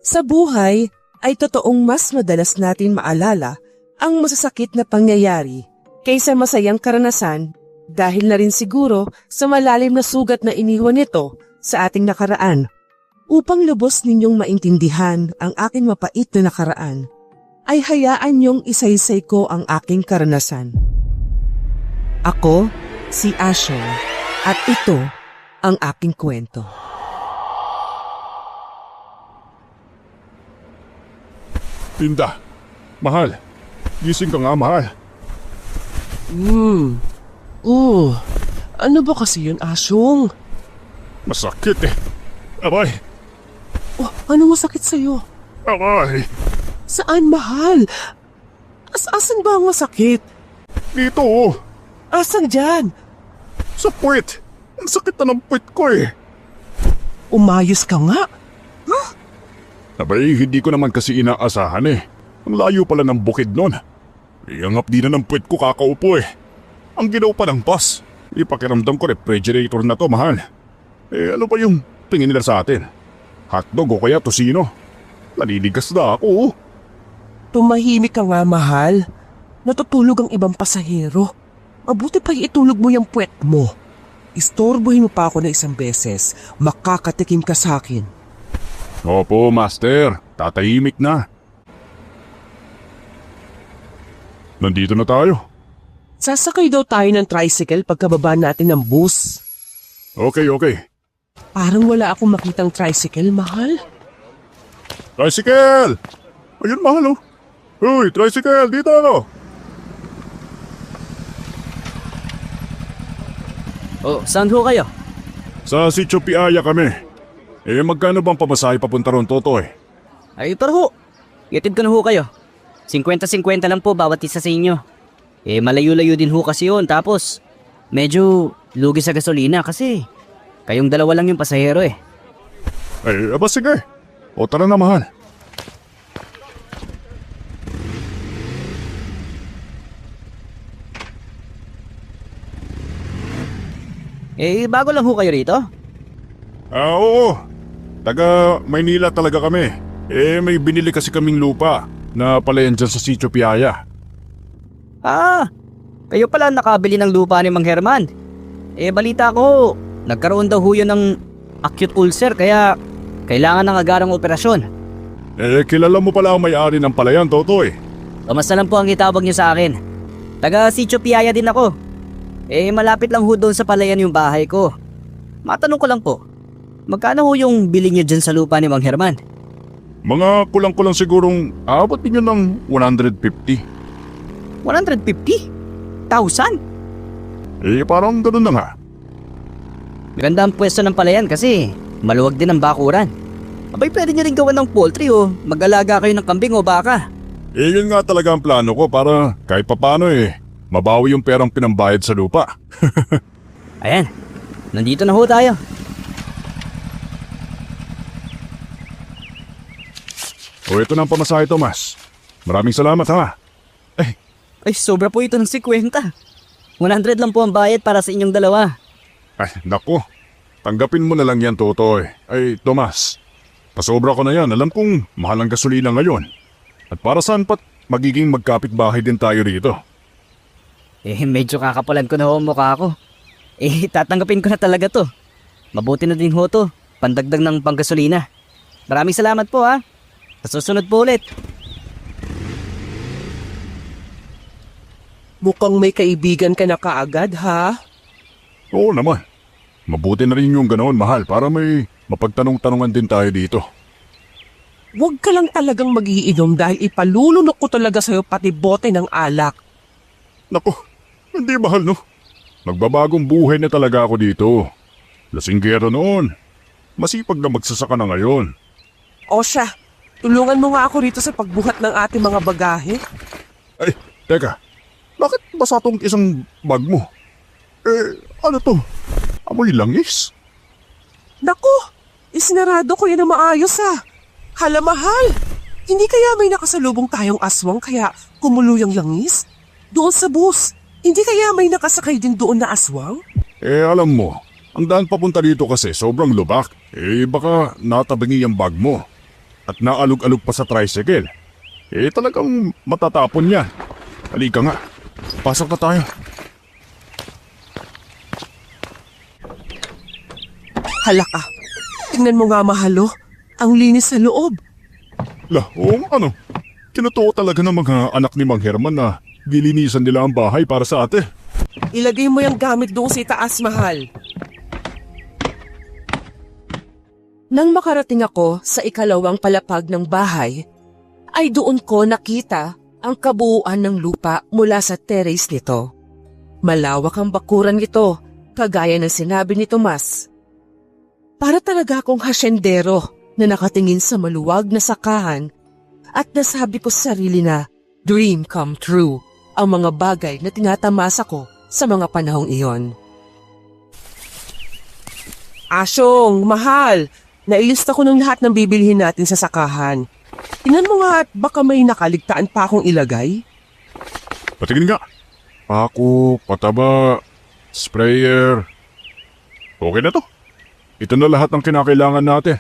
Sa buhay ay totoong mas madalas natin maalala ang masasakit na pangyayari kaysa masayang karanasan dahil na rin siguro sa malalim na sugat na iniwan nito sa ating nakaraan. Upang lubos ninyong maintindihan ang aking mapait na nakaraan, ay hayaan niyong isaysay ko ang aking karanasan. Ako, si Asher, at ito ang aking kwento. Linda, mahal. Gising ka nga, mahal. Ano ba kasi yun, Asyong? Masakit eh. Aray, Oh, ano masakit sa'yo? aray. Saan, mahal? Asan ba ang masakit? Dito oh, Asan dyan? sa puwet. Ang sakit na ng puwet ko eh. Umayos ka nga. Abay, hindi ko naman kasi inaasahan eh. Ang layo pala ng bukid nun. Ang hapdi na ng puwet ko kakaupo eh. Ang ginaw pa ng bus. Ipakiramdam ko refrigerator na to, mahal. Ano ba yung tingin nila sa atin? Hotdog o kaya tosino? Naninigas na ako. Tumahimik ka nga, mahal. Natutulog ang ibang pasahero. Mabuti pa itulog mo yung puwet mo. Istorbohin mo pa ako na isang beses. Makakatikim ka sa akin. Opo, master. Tatahimik na. Nandito na tayo. Sasakay daw tayo ng tricycle pagkababa natin ng bus. Okay. Parang wala akong makitang tricycle, mahal. Tricycle! Ayun, mahal oh. Uy, tricycle, dito ano? Oh, saan ho kayo? Sa Sitio Piaya kami. Magkano bang pamasahe papunta ron, Totoy? Ay, tara ho. Yatid ko na ho kayo. 50-50 lang po bawat isa sa inyo. Malayo-layo din ho kasi yun. Tapos, medyo lugi sa gasolina kasi kayong dalawa lang yung pasahero eh. Aba sige. O tara na, mahal. Bago lang ho kayo rito? Oo. Taga Maynila talaga kami. May binili kasi kaming lupa na palayan dyan sa Sitio Piaya. Kayo pala nakabili ng lupa ni Mang Herman. Balita ko, nagkaroon daw ho yun ng acute ulcer kaya kailangan ng agarang operasyon. Kilala mo pala ang may-ari ng palayan, Totoy. Tomas na lang po ang itawag niyo sa akin. Taga Sitio Piaya din ako. Malapit lang ho doon sa palayan yung bahay ko. Matanong ko lang po, magkano ho yung bili niyo dyan sa lupa ni Mang Herman? Mga kulang-kulang sigurong aabot ninyo ng 150. 150,000? Parang ganun na nga. Maganda ang pwesto ng palayan kasi maluwag din ang bakuran. Abay, pwede niyo rin gawan ng poultry o mag-alaga kayo ng kambing o baka. Yun nga talaga ang plano ko para kahit papano mabawi yung perang pinambayad sa lupa. Ayan, nandito na ho tayo. Ito na ang pamasahe, Tomas. Maraming salamat ha. Ay, sobra po ito ng 50. 100 lang po ang bayad para sa inyong dalawa. Naku. Tanggapin mo na lang yan, Totoy. Tomas. Pasobra ko na yan. Alam kong mahal ang gasolina ngayon. At para saan pat magiging magkapit-bahay din tayo rito. Medyo kakapulan ko na ho ang mukha ko. Tatanggapin ko na talaga to. Mabuti na din ho to. Pandagdag ng panggasolina. Maraming salamat po ha. Sa susunod po ulit. Mukhang may kaibigan ka na kaagad, ha? Oo naman. Mabuti na rin yung ganoon, mahal, para may mapagtanong-tanungan din tayo dito. Huwag ka lang talagang magiinom dahil ipalulunok ko talaga sa'yo pati bote ng alak. Naku, hindi mahal no. Magbabagong buhay na talaga ako dito. Lasinggero noon. Masipag na magsasaka na ngayon. O siya, tulungan mo nga ako rito sa pagbuhat ng ating mga bagahe. Teka. Bakit basa tong isang bag mo? Ano to? Amoy langis? Naku, isinarado ko yan na maayos ha. Hala mahal, hindi kaya may nakasalubong tayong aswang kaya kumulo yung langis? Doon sa bus, hindi kaya may nakasakay din doon na aswang? Alam mo, ang daan papunta dito kasi sobrang lubak. Baka natabangi ang bag mo. at naalog-alog pa sa tricycle. Talagang matatapon yan. Halika nga, pasok na tayo. Halaka. Tingnan mo nga, mahalo. Ang linis sa loob. Ano? Tinutuo talaga ng mga anak ni Mang Herman na gilinisan nila ang bahay para sa ate. Ilagay mo yung gamit doon sa itaas, mahal. Nang makarating ako sa ikalawang palapag ng bahay, ay doon ko nakita ang kabuuan ng lupa mula sa terrace nito. Malawak ang bakuran nito, kagaya ng sinabi ni Tomas. Para talaga akong hasyendero na nakatingin sa maluwag na sakahan at nasabi ko sa sarili na dream come true ang mga bagay na tinatamasa ko sa mga panahong iyon. Asyong, mahal. Nailista ko ng lahat ng bibilhin natin sa sakahan. Tingnan mo nga at baka may nakaligtaan pa akong ilagay. Patingin nga. Pako, pataba, sprayer. Okay na to. Ito na lahat ng kinakailangan natin.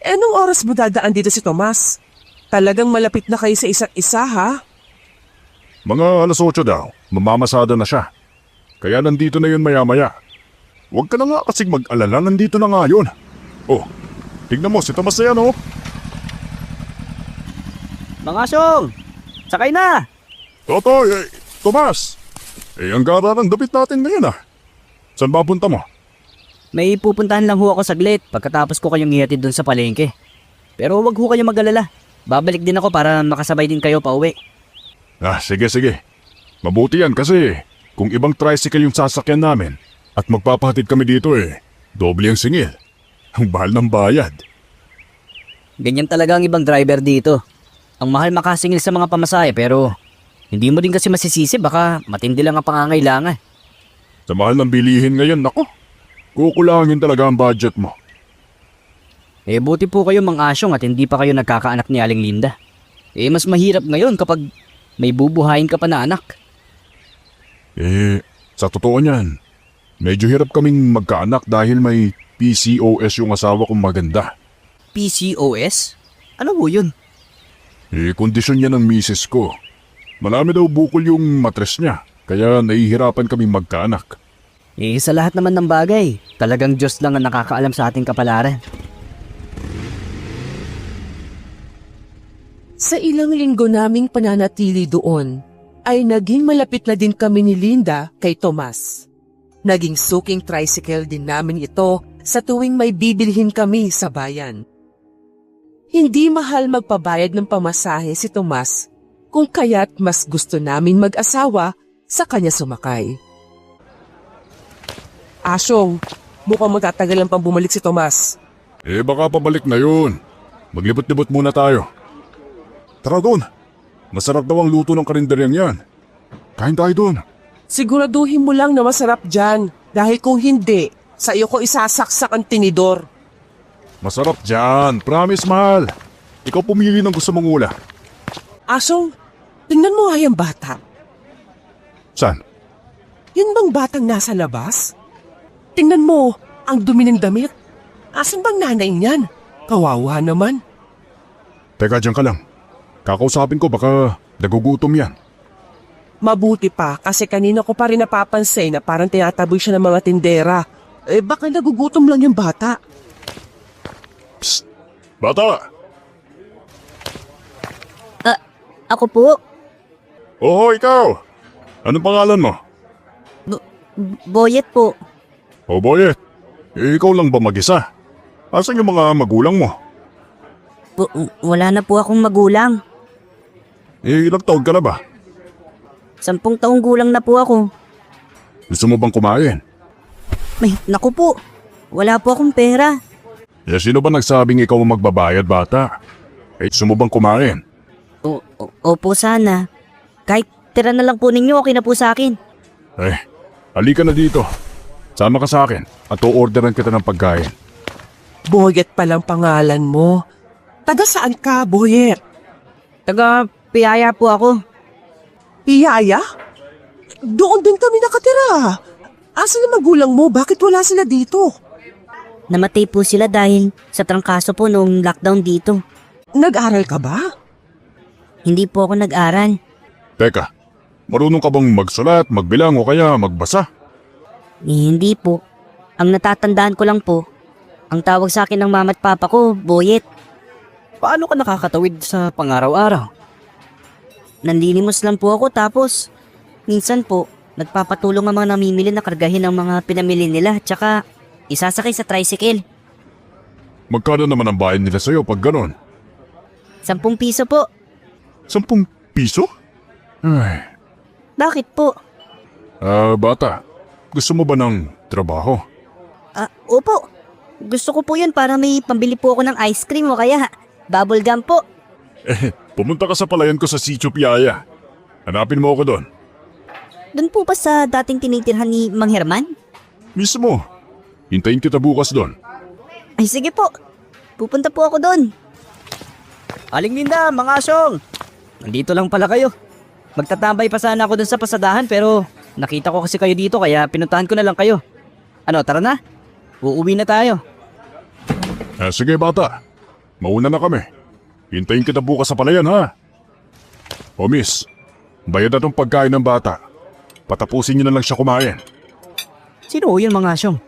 Anong oras mo dadaan dito si Tomas? Talagang malapit na kayo sa isa't isa, ha? Mga alas 8 daw, mamamasada na siya. Kaya nandito na yun maya-maya. Huwag ka na nga kasing mag-alala, nandito na nga yun. Oh, tignan mo si Tomas na yan, oh. Mga asyong! Sakay na! Totoy, Tomas! Ang gara ng dapit natin ngayon, ah. Saan ba punta mo? May pupuntahan lang ho ako saglit pagkatapos ko kayong ihatid dun sa palengke. Pero wag ho kayo mag-alala. Babalik din ako para makasabay din kayo pa uwi. Sige. Mabuti yan kasi kung ibang tricycle yung sasakyan namin at magpapahatid kami dito doble ang singil. Ang bahal ng bayad. Ganyan talaga ang ibang driver dito. Ang mahal makasingil sa mga pamasahe pero hindi mo din kasi masisisi baka matindi lang ang pangangailangan. Sa mahal ng bilihin ngayon, nako. Kukulangin talaga ang budget mo. Buti po kayo Mang Asyong at hindi pa kayo nagkakaanak ni Aling Linda. Mas mahirap ngayon kapag may bubuhayin ka pa na anak. Sa totoo niyan, medyo hirap kaming magkaanak dahil may PCOS yung asawa kong maganda. PCOS? Ano po yun? Kondisyon niya ng misis ko. Marami daw bukol yung matres niya, kaya nahihirapan kaming magkaanak. Sa lahat naman ng bagay, talagang Diyos lang ang nakakaalam sa ating kapalaran. Sa ilang linggo naming pananatili doon, ay naging malapit na din kami ni Linda kay Tomas. Naging suking tricycle din namin ito sa tuwing may bibilhin kami sa bayan. Hindi mahal magpabayad ng pamasahe si Tomas, kung kaya't mas gusto namin mag-asawa sa kanya sumakay. Asyong, mukhang magtatagalan pang bumalik si Tomas. Baka pabalik na yun. Maglibot-libot muna tayo. Tara doon. Masarap daw ang luto ng karinderyang yan. Kain tayo doon. Siguraduhin mo lang na masarap dyan. Dahil kung hindi, sa iyo ko isasaksak ang tinidor. Masarap dyan. Promise, mahal. Ikaw pumili ng gusto mong ula. Asyong, tingnan mo nga yung bata. Saan? Yun bang batang nasa labas? Tingnan mo, ang dumi ng damit. Asan bang nanay niyan? Kawawa naman. Teka, dyan ka lang. Kakausapin ko, baka nagugutom yan. Mabuti pa kasi kanina ko pa rin napapansin na parang tinataboy siya ng mga tindera. Baka nagugutom lang yung bata. Psst! Bata! Ako po? Oo, ikaw! Anong pangalan mo? Boyet po. Oh, Boyet. Ikaw lang ba mag-isa? Asan yung mga magulang mo? Wala na po akong magulang. Ilang taon ka na ba? 10 taong gulang na po ako. Gusto mo bang kumain? Naku po, wala po akong pera. Sino ba nagsabing ikaw ang magbabayad, bata? Gusto mo bang kumain? Opo sana. Kahit tira na lang po ninyo, okay na po sa akin. Halika na dito. Sama ka sa akin at o-orderan kita ng pagkain. Boyet palang pangalan mo. Taga saan ka, Boyet? Taga Piyaya po ako. Piyaya? Doon din kami nakatira. Asan ang magulang mo? Bakit wala sila dito? Namatay po sila dahil sa trangkaso po noong lockdown dito. Nag-aral ka ba? Hindi po ako nag-aral. Teka, marunong ka bang magsulat, magbilang o kaya magbasa? Hindi po. Ang natatandaan ko lang po, ang tawag sa akin ng mama at papa ko, Boyet. Paano ka nakakatawid sa pangaraw-araw? Nanlilimos lang po ako tapos minsan po nagpapatulong ang mga namimili na kargahin ang mga pinamili nila tsaka isasakay sa tricycle. Magkano naman ang bayan nila sa'yo pag ganon? 10 piso po. 10 piso? Ay, Bakit po? bata, gusto mo ba ng trabaho? Opo. Gusto ko po yun para may pambili po ako ng ice cream o kaya bubble gum po. Pumunta ka sa palayan ko sa Sitio Piaya. Hanapin mo ako doon. Doon po ba sa dating tinitirhan ni Mang Herman? Mismo. Hintayin kita bukas doon. Ay sige po. Pupunta po ako doon. Aling Linda, mga asyong! Nandito lang pala kayo. Magtatambay pa sana ako dun sa pasadahan pero nakita ko kasi kayo dito kaya pinuntahan ko na lang kayo. Ano, tara na? Uuwi na tayo. Sige bata, mauna na kami. Hintayin kita bukas sa palayan ha. O miss, bayad na tong pagkain ng bata. Patapusin niyo na lang siya kumain. Sino yun mga asyong?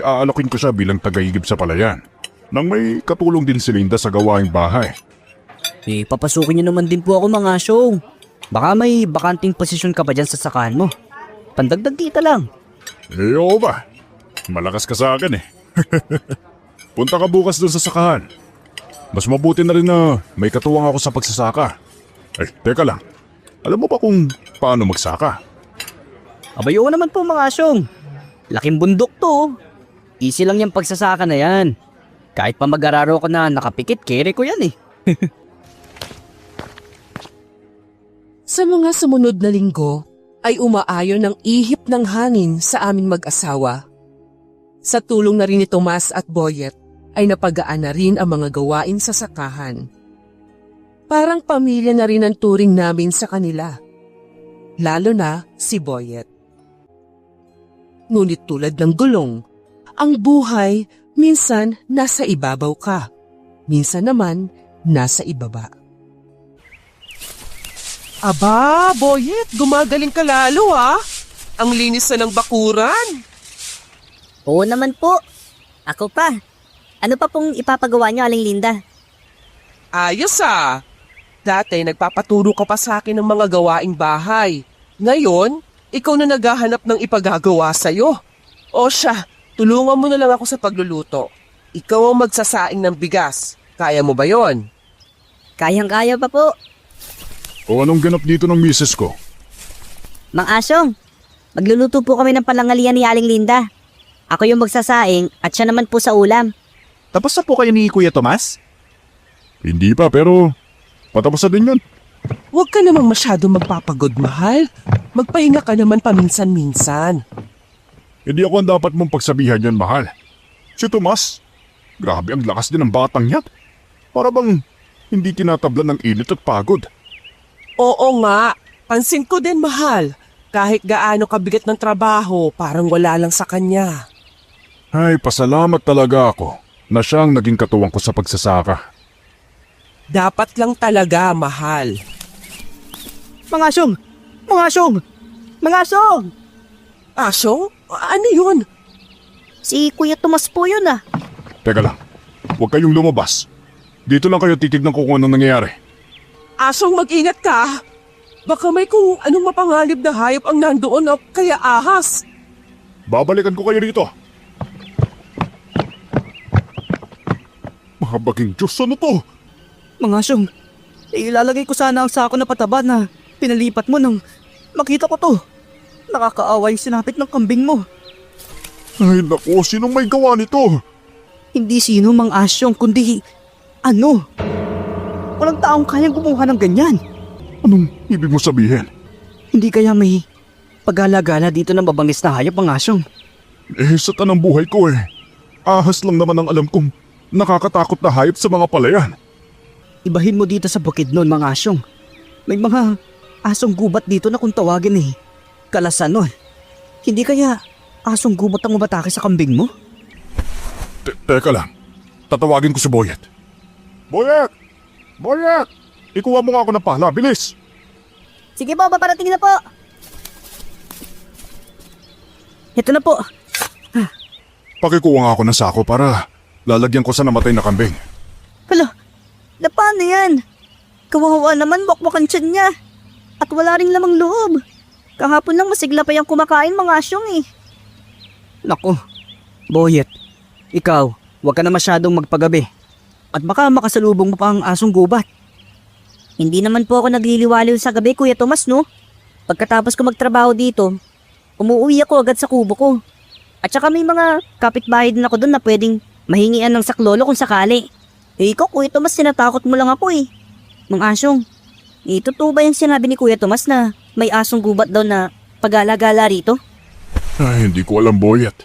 Aalokin ko siya bilang tagahigib sa palayan. Nang may katulong din si Linda sa gawaing bahay. Papasukin niyo naman din po ako mga asyong. Baka may bakanting posisyon ka pa dyan sa sakahan mo. Pandagdag dita lang. Oo ba? Malakas ka sa akin eh. Punta ka bukas doon sa sakahan. Mas mabuti na rin na may katuwang ako sa pagsasaka. Teka lang. Alam mo ba kung paano magsaka? Abay oo naman po mga asyong. Laking bundok to. Easy lang yung pagsasaka na yan. Kahit pa mag-araro ko na nakapikit, kere ko yan eh. Sa mga sumunod na linggo ay umaayon ng ihip ng hangin sa aming mag-asawa. Sa tulong na rin ni Tomas at Boyet ay napagaan na rin ang mga gawain sa sakahan. Parang pamilya na rin ang turing namin sa kanila. Lalo na si Boyet. Ngunit tulad ng gulong, ang buhay minsan nasa ibabaw ka, minsan naman nasa ibaba. Aba, Boyet, gumagaling ka lalo ha. Ang linis na ng bakuran. Oo naman po. Ako pa. Ano pa pong ipapagawa niyo, Aling Linda? Ayos ah. Dati nagpapaturo ka pa sa akin ng mga gawaing bahay. Ngayon, ikaw na naghahanap ng ipagagawa sa'yo. O siya, tulungan mo na lang ako sa pagluluto. Ikaw ang magsasaing ng bigas. Kaya mo ba yon? Kayang-kaya pa po. O anong ganap dito ng misis ko? Mang Asyong, magluluto po kami ng palangalian ni Aling Linda. Ako yung magsasaing at siya naman po sa ulam. Tapos na po kayo ni Kuya Tomas? Hindi pa pero patapos na din yun. Huwag ka namang masyado magpapagod, mahal. Magpahinga ka naman paminsan-minsan. Hindi ako ang dapat mong pagsabihan yan, mahal. Si Tomas, grabe ang lakas din ng batang yan. Para bang hindi tinatablan ng init at pagod. Oo nga, pansin ko din, mahal. Kahit gaano kabigat ng trabaho, parang wala lang sa kanya. Ay, pasalamat talaga ako na siyang naging katuwang ko sa pagsasaka. Dapat lang talaga, mahal. Mga asyong! Mga asyong! Mga asyong! Asyong? Ano yun? Si Kuya Tomas po yun ah. Teka lang, huwag kayong lumabas. Dito lang kayo titignan ko kung anong nangyayari. Asyong, mag-ingat ka. Baka may kung anong mapangalib na hayop ang nandoon o kaya ahas. Babalikan ko kayo rito. Mahabaging Diyos, ano to? Mga asyong, ilalagay ko sana ang sako na pataba na pinalipat mo nang makita ko to. Nakakaawa yung sinapit ng kambing mo. Ay naku, sinong may gawa nito? Hindi sino mang asyong kundi ano? Walang taong kayang gumawa ng ganyan. Anong ibig mo sabihin? Hindi kaya may pag-alagala dito ng mabangis na hayop mga asyong. Sa tanang buhay ko ahas lang naman ang alam kong nakakatakot na hayop sa mga palayan. Ibahin mo dito sa bukid nun mga asyong. May mga asong gubat dito na kung tawagin kalasan nun. Hindi kaya asong gubat ang umatake sa kambing mo? Teka lang. Tatawagin ko si Boyet. Boyet! Boyet! Ikuha mo nga ako ng pala, bilis! Sige po, paparating na po. Ito na po. Pakikuha nga ako ng sako para lalagyan ko sa namatay na kambing. Hala, na paano yan? Kawawa naman, bokbokan tiyan niya. At wala ring lamang loob. Kahapon lang masigla pa yung kumakain mga asyong eh. Nako, Boyet, ikaw, huwag ka na masyadong magpagabi. At baka makasalubong mo pa ang asong gubat. Hindi naman po ako nagliliwaliw sa gabi, Kuya Tomas, no? Pagkatapos ko magtrabaho dito, umuwi ako agad sa kubo ko. At saka may mga kapitbahay din ako doon na pwedeng mahingian ng saklolo kung sakali. Eh ikaw, Kuya Tomas, sinatakot mo lang ako eh. Mang asyong, totoo ba yung sinabi ni Kuya Tomas na may asong gubat daw na pag-alagala rito? Ay, hindi ko alam, Boyet.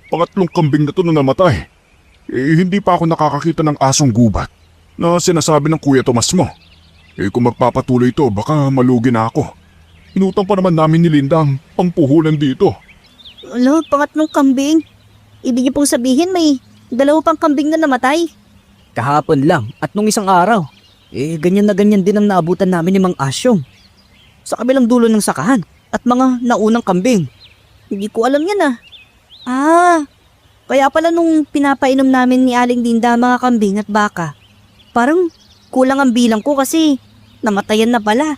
Pangatlong kambing na to na namatay. Hindi pa ako nakakakita ng asong gubat na sinasabi ng Kuya Tomas mo. Kung magpapatuloy to, baka malugi na ako. Inutang pa naman namin ni Linda ang pangpuhunan dito. Ano, pangatlong kambing? Ibig niyo pong sabihin may 2 pang kambing na namatay? Kahapon lang at nung isang araw. Ganyan na ganyan din ang naabutan namin ni Mang Asyong. Sa kabilang dulo ng sakahan at mga naunang kambing. Hindi ko alam yan ah. Kaya pala nung pinapainom namin ni Aling Linda mga kambing at baka, parang kulang ang bilang ko kasi namatayan na pala.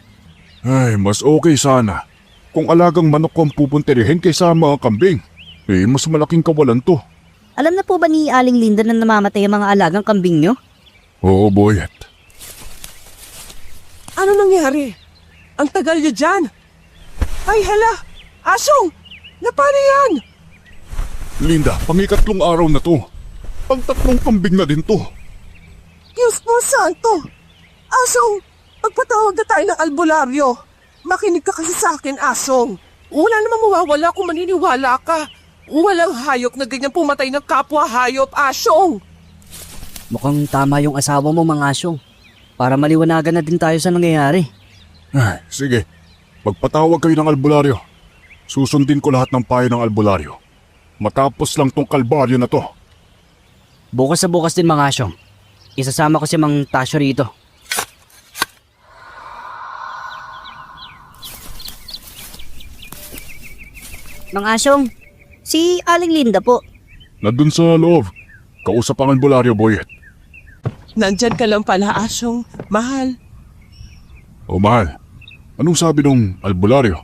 Ay, mas okay sana kung alagang manok ko ang pupunterihin kaysa mga kambing. Mas malaking kawalan to. Alam na po ba ni Aling Linda na namamatay ang mga alagang kambing nyo? Oo, Boyet. Ano nangyari? Ang tagal niyo dyan. Ay hala, Asyong! Napano yan? Linda, pang-ikatlong araw na to. Pang-tatlong kambing na din to. Diyos po santo! Asyong, magpatawag na tayo ng albularyo. Makinig ka kasi sa akin, Asyong. Wala namang mawawala kung maniniwala ka. Walang hayop na ganyan pumatay ng kapwa hayop, Asyong. Mukhang tama yung asawa mo, Mang Asyong. Para maliwanagan na din tayo sa nangyayari. Ay, sige. Magpatawag kayo ng albularyo. Susundin ko lahat ng payo ng albularyo. Matapos lang tong kalbaryo na to. Bukas sa bukas din, Mang Asyong. Isasama ko si Mang Tasyo rito. Mang Asyong, si Aling Linda po. Nandun sa loob. Kausap ang albularyo, Boyet. Nandyan ka lang pala, Asyong. Mahal, O mahal, anong sabi nung albularyo?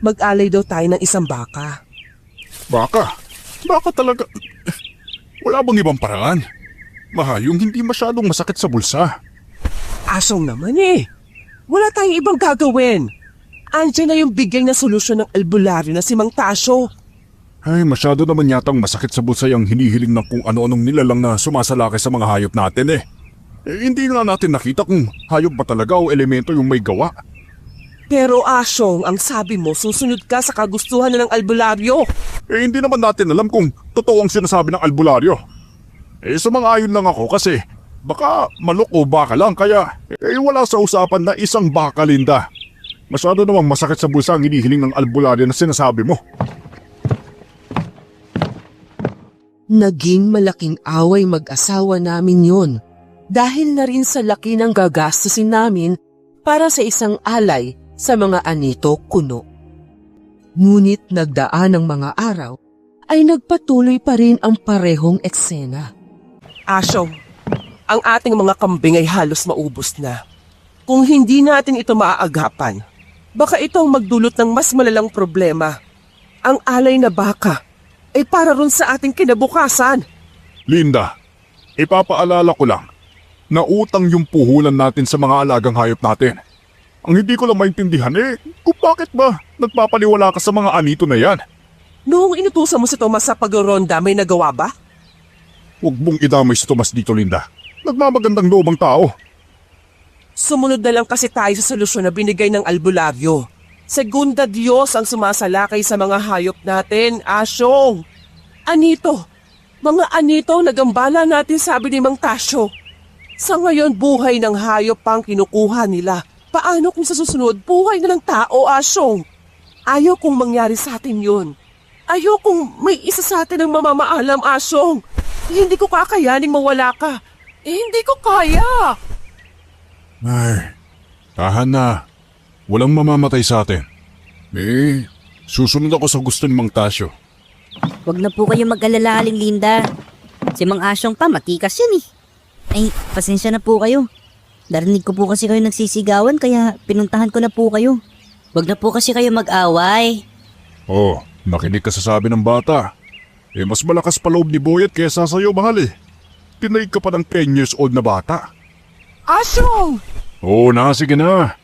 mag-alay daw tayo ng isang baka. Baka? Baka talaga. Wala bang ibang paraan? Yung hindi masyadong masakit sa bulsa. Asyong naman eh. Wala tayong ibang gagawin. Andiyan na yung bigay na solusyon ng albularyo na si Mang Tasyo. Ay, masyado naman yatang masakit sa bulsa yung hinihiling ng kung ano-anong nilalang na sumasalakay sa mga hayop natin eh. Hindi nga natin nakita kung hayop ba talaga o elemento yung may gawa. Pero Asyong, ang sabi mo, susunod ka sa kagustuhan na ng albularyo. Hindi naman natin alam kung totoo ang sinasabi ng albularyo. Sumang-ayon lang ako kasi baka manok o baka lang kaya wala sa usapan na isang baka, Linda. Masyado namang masakit sa bulsa ang hinihiling ng albularyo na sinasabi mo. Naging malaking away mag-asawa namin yon dahil na rin sa laki ng gagastusin namin para sa isang alay sa mga anito kuno. Ngunit nagdaan ng mga araw ay nagpatuloy pa rin ang parehong eksena. Asyong, ang ating mga kambing ay halos maubos na. Kung hindi natin ito maaagapan, baka ito ang magdulot ng mas malalang problema. Ang alay na baka ay para ron sa ating kinabukasan. Linda, ipapaalala ko lang na utang yung puhulan natin sa mga alagang hayop natin. Ang hindi ko lang maintindihan kung bakit ba nagpapaliwala ka sa mga anito na yan? Noong inutusan mo si Tomas sa pagronda, may nagawa ba? Huwag mong idamay si Tomas dito, Linda. Nagmamagandang loob ang tao. Sumunod na lang kasi tayo sa solusyon na binigay ng albularyo. Segunda Diyos ang sumasalakay sa mga hayop natin, Asyong. Anito, mga anito nagambala natin, sabi ni Mang Tasyo. Sa ngayon, buhay ng hayop pang kinukuha nila. Paano kung sa susunod, buhay na ng tao, Asyong? Ayaw kong mangyari sa atin yun. Ayaw kong may isa sa atin ang mamamaalam, Asyong. Hindi ko kakayaning mawala ka. Hindi ko kaya. Ay, tahan na. Walang mamamatay sa atin. Susunod ako sa gusto ni Mang Tasyo. Huwag na po kayo mag-alala, Aling Linda. Si Mang Asyong pa, matikas yan eh. Ay, pasensya na po kayo. Narinig ko po kasi kayo nagsisigawan kaya pinuntahan ko na po kayo. Huwag na po kasi kayo mag-away. Oh, nakinig ka sa sabi ng bata. Mas malakas pa loob ni Boyet kaysa sa'yo, mahal eh. Tinaig ka pa ng 10 years old na bata. Asyong! Oo na, sige na.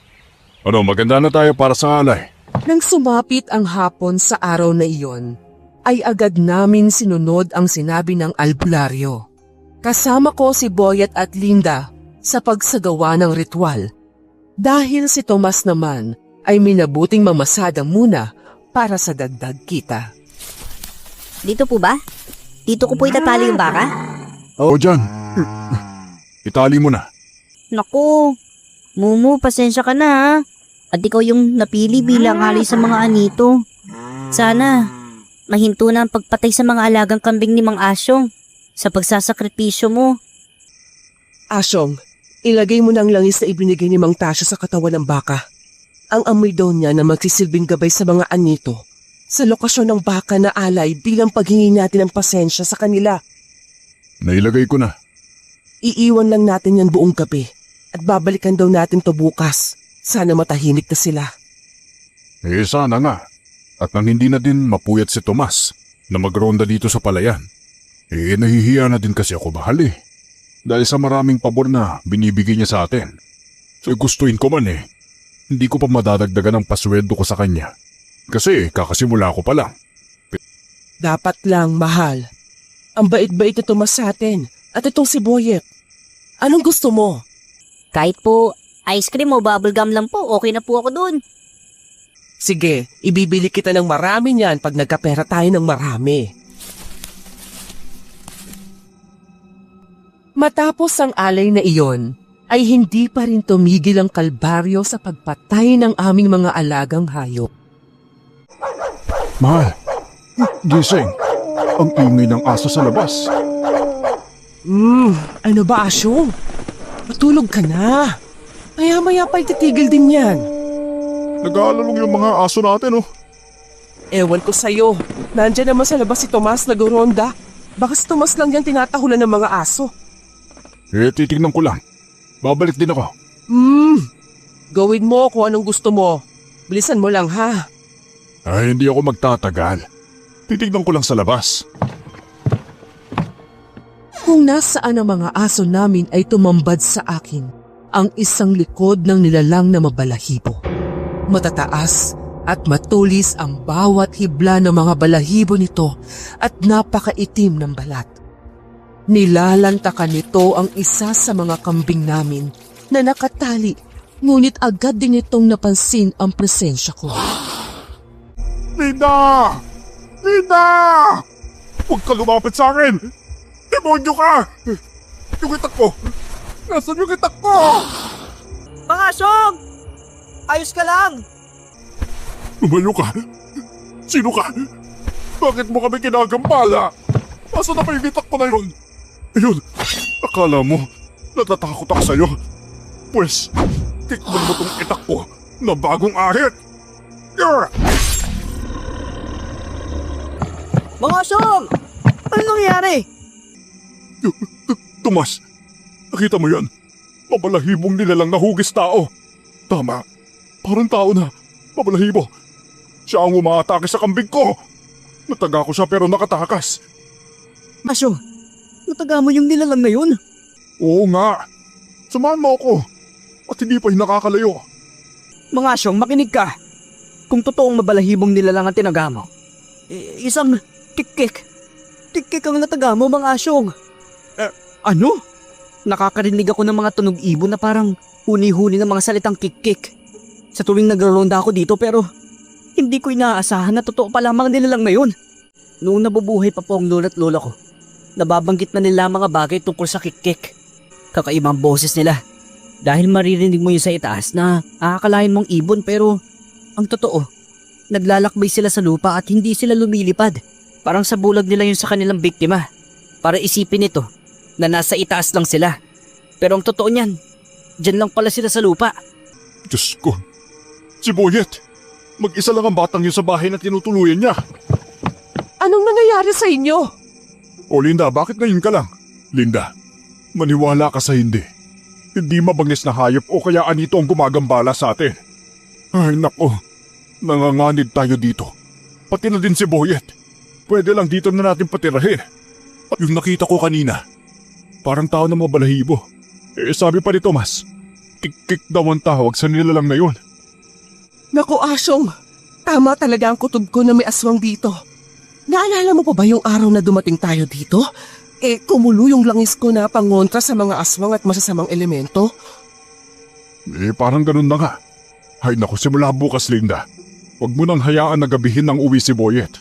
Ano, maganda na tayo para sa alay. Nang sumapit ang hapon sa araw na iyon, ay agad namin sinunod ang sinabi ng albularyo. Kasama ko si Boyet at Linda sa pagsagawa ng ritual. Dahil si Tomas naman ay minabuting mamasada muna para sa dagdag kita. Dito po ba? Dito ko po itatali yung baka? Oo, dyan. Itali mo na. Naku, Mumu, pasensya ka na ha. At ikaw yung napili bilang alay sa mga anito. Sana, mahinto na ang pagpatay sa mga alagang kambing ni Mang Asyong sa pagsasakripisyo mo. Asyong, ilagay mo ng langis na ibinigay ni Mang Tasyo sa katawan ng baka. Ang amoy daw niya na magsisilbing gabay sa mga anito sa lokasyon ng baka na alay bilang paghingi natin ng pasensya sa kanila. Nailagay ko na. Iiwan lang natin yan buong gabi at babalikan daw natin to bukas. Sana matahimik na sila. Sana nga. At nang hindi na din mapuyat si Tomas na magronda dito sa palayan. Nahihiya na din kasi ako, mahal eh. Dahil sa maraming pabor na binibigay niya sa atin. Gustuin ko man eh. Hindi ko pa madadagdagan ang pasweldo ko sa kanya. Kasi kakasimula ko pa lang. Dapat lang, mahal. Ang bait-bait na Tomas sa atin at itong si Boyet. Anong gusto mo? Kahit po ice cream o bubblegum lang po, okay na po ako dun. Sige, ibibili kita ng marami niyan pag nagkapera tayo ng marami. Matapos ang alay na iyon, ay hindi pa rin tumigil ang kalbaryo sa pagpatay ng aming mga alagang hayop. Mahal, gising. Ang ingay ng aso sa labas. Ano ba, Asyong? Matulog ka na. Maya-maya pa ititigil din yan. Nag-aalalong yung mga aso natin, oh. Ewan ko sa'yo. Nandyan naman sa labas si Tomas nag-ronda. Baka si Tomas lang yan tinatahulan ng mga aso. Titignan ko lang. Babalik din ako. Gawin mo kung anong gusto mo. Bilisan mo lang, ha? Ay, hindi ako magtatagal. Titignan ko lang sa labas. Kung nasaan ang mga aso namin ay tumambad sa akin ang isang likod ng nilalang na mabalahibo. Matataas at matulis ang bawat hibla ng mga balahibo nito at napakaitim ng balat. Nilalantakan nito ang isa sa mga kambing namin na nakatali, ngunit agad din itong napansin ang presensya ko. Linda! Linda! Huwag ka lumapit sa akin! Demonyo ka! Yung itak ko! Nasaan yung itak ko? Mang Asyong! Ayos ka lang! Lumayo ka! Sino ka? Bakit mo kami kinagambala? Asa na pa yung itak ko na yun? Ayun, akala mo natatakot ako sa'yo? Pwes, tikman mo tong itak ko na bagong ahit! Yarr! Mang Asyong! Ano nangyari? Tomas, nakita mo yan? Mabalahibong nilalang nahugis tao. Tama, parang tao na. Mabalahibo. Siya ang umaatake sa kambing ko. Nataga ko siya pero nakatakas. Asyong, nataga mo yung nilalang na yun? Oo nga. Samahan mo ako. At hindi pa nakakalayo. Mang Asyong, makinig ka. Kung totoong mabalahibong nilalang ang tinaga mo, isang kik-kik. Kik-kik ang nataga mo, Mang Asyong. Ano? Nakakarinig ako ng mga tunog ibon na parang huni-huni ng mga salitang kik-kik. Sa tuwing nagraronda ako dito pero hindi ko inaasahan na totoo pa lamang nilalang na yun. Noong nabubuhay pa po ang lola at lola ko, nababanggit na nila mga bagay tungkol sa kik-kik. Kakaibang boses nila. Dahil maririnig mo yun sa itaas na aakalain mong ibon pero ang totoo, naglalakbay sila sa lupa at hindi sila lumilipad. Parang sa bulag nila yun sa kanilang biktima. para isipin nito na nasa itaas lang sila. Pero ang totoo niyan, dyan lang pala sila sa lupa. Diyos ko. Si Boyet. Mag-isa lang ang batang yun sa bahay na tinutuluyan niya. Anong nangyayari sa inyo? O Linda, bakit ngayon ka lang? Linda, maniwala ka sa hindi. Hindi mabangis na hayop o kaya anito ang gumagambala sa atin. Ay nako, nanganganib tayo dito. Pati na din si Boyet. Pwede lang dito na natin patirahin. At yung nakita ko kanina, parang tao na mabalahibo. Sabi pa ni Tomas, kik-kik daw ang tawag sa nilalang na yun. Naku, Asyong. Tama talaga ang kutob ko na may aswang dito. Naalala mo pa ba yung araw na dumating tayo dito? Kumulo yung langis ko na pangontra sa mga aswang at masasamang elemento. Parang ganun na nga. Ay naku, simula bukas, Linda. Huwag mo nang hayaan na gabihin ng uwi si Boyet.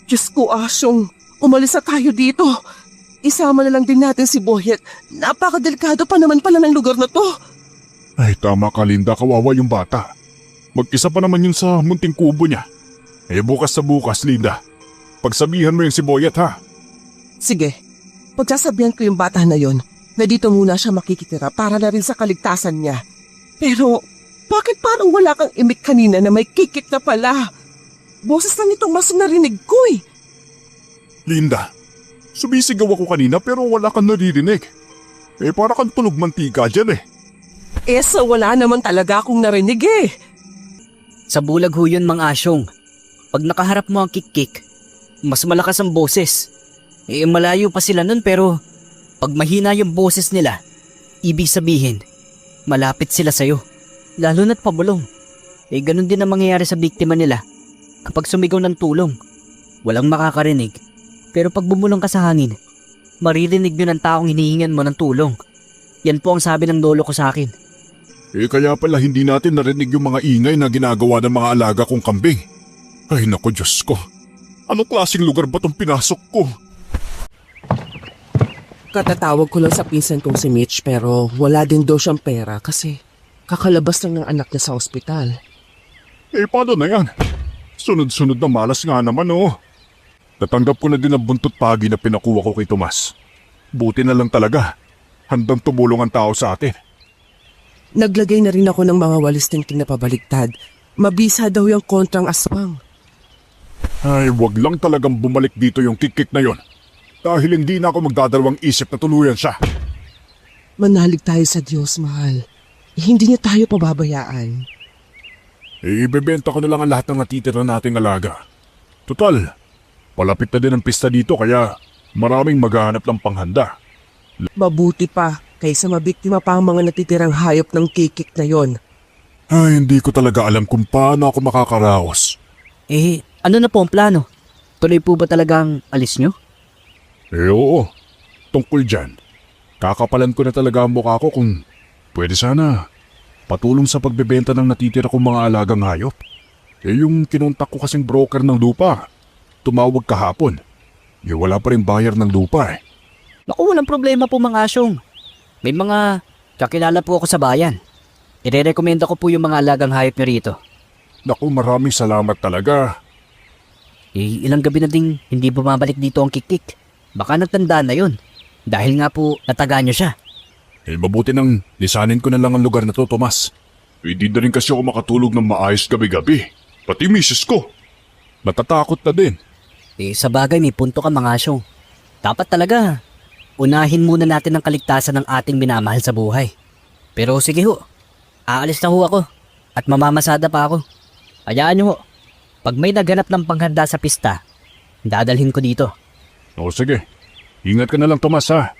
Diyos ko, Asyong. Umalis na tayo dito. Isama na lang din natin si Boyet. Napakadelikado pa naman pala ng lugar na to. Ay tama ka, Linda, kawawa yung bata. Mag-isa pa naman yun sa munting kubo niya. Bukas sa bukas, Linda. Pagsabihan mo yung si Boyet, ha? Sige, pagsasabihan ko yung bata na yon na dito muna siya makikitira para na rin sa kaligtasan niya. Pero, bakit parang wala kang imik kanina na may kikik na pala? Boses na nitong mas narinig ko eh. Linda, sumisigaw ako kanina pero wala kang naririnig. Para kang tunog mantika dyan eh. So wala naman talaga akong narinig eh. Sa bulag ho yun, Mang Asyong. Pag nakaharap mo ang kik-kik, mas malakas ang boses. Malayo pa sila nun pero pag mahina yung boses nila, ibig sabihin, malapit sila sa'yo. Lalo na't pabulong. Ganun din ang mangyayari sa biktima nila. Kapag sumigaw ng tulong, walang makakarinig. Pero pag bumulong ka sa hangin, maririnig nyo ng taong hinihingan mo ng tulong. Yan po ang sabi ng lolo ko sa akin. Kaya pala hindi natin narinig yung mga ingay na ginagawa ng mga alaga kong kambing. Ay naku, Diyos ko. Anong klaseng lugar ba tong pinasok ko? Katatawag ko lang sa pinsan kong si Mitch pero wala din daw siyang pera kasi kakalabas lang ng anak niya sa ospital. Paano na yan? Sunod-sunod na malas nga naman oh. Natanggap ko na din ang buntot pagi na pinakuha ko kay Tomas. Buti na lang talaga. Handang tumulong ang tao sa atin. Naglagay na rin ako ng mga walis tingting na pabaligtad. Mabisa daw yung kontrang aswang. Ay, wag lang talagang bumalik dito yung kikik na yon. Dahil hindi na ako magdadalawang isip na tuluyan siya. Manalig tayo sa Diyos, mahal. Hindi niya tayo pababayaan. Ibebenta ko na lang ang lahat ng natitira nating alaga. Total, palapit na din ang pista dito kaya maraming maghahanap ng panghanda. Mabuti pa kaysa mabiktima pa ang mga natitirang hayop ng kikik na yon. Ay, hindi ko talaga alam kung paano ako makakaraos. Ano na po ang plano? Tuloy po ba talagang alis nyo? Oo, tungkol dyan. Kakapalan ko na talaga ang mukha ko kung pwede sana patulong sa pagbebenta ng natitira kong mga alagang hayop. Yung kinontak ko kasing broker ng lupa, tumawag kahapon. Wala pa rin buyer ng lupa eh. Naku, walang problema po, Mang Asyong. May mga kakilala po ako sa bayan. Irerekomenda ko po yung mga alagang hayop nyo rito. Naku, maraming salamat talaga. Ilang gabi na ding hindi bumabalik dito ang kikik. Baka nagtanda na yun. Dahil nga po nataga nyo siya. Mabuti nang lisanin ko na lang ang lugar na to, Tomas. Hindi na rin kasi ako makatulog ng maayos gabi-gabi. Pati misis ko. Natatakot na din. Sa bagay may punto ka, Mang Asyong. Dapat talaga, unahin muna natin ang kaligtasan ng ating minamahal sa buhay. Pero sige ho, aalis na ho ako at mamamasada pa ako. Hayaan nyo ho, pag may naghanap ng panghanda sa pista, dadalhin ko dito. O sige, ingat ka na lang, Tomas ha.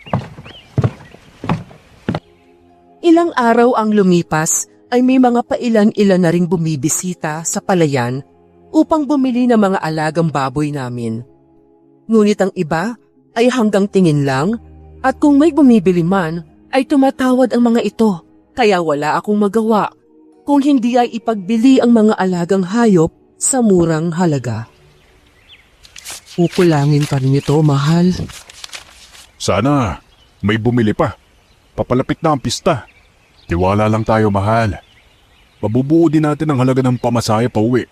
Ilang araw ang lumipas ay may mga pailan-ilan na ring bumibisita sa palayan upang bumili ng mga alagang baboy namin. Ngunit ang iba ay hanggang tingin lang at kung may bumibili man ay tumatawad ang mga ito kaya wala akong magawa kung hindi ay ipagbili ang mga alagang hayop sa murang halaga. Kukulangin pa rin ito, mahal. Sana may bumili pa. Papalapit na ang pista. Tiwala lang tayo, mahal. Mabubuo din natin ang halaga ng pamasahe pa uwi.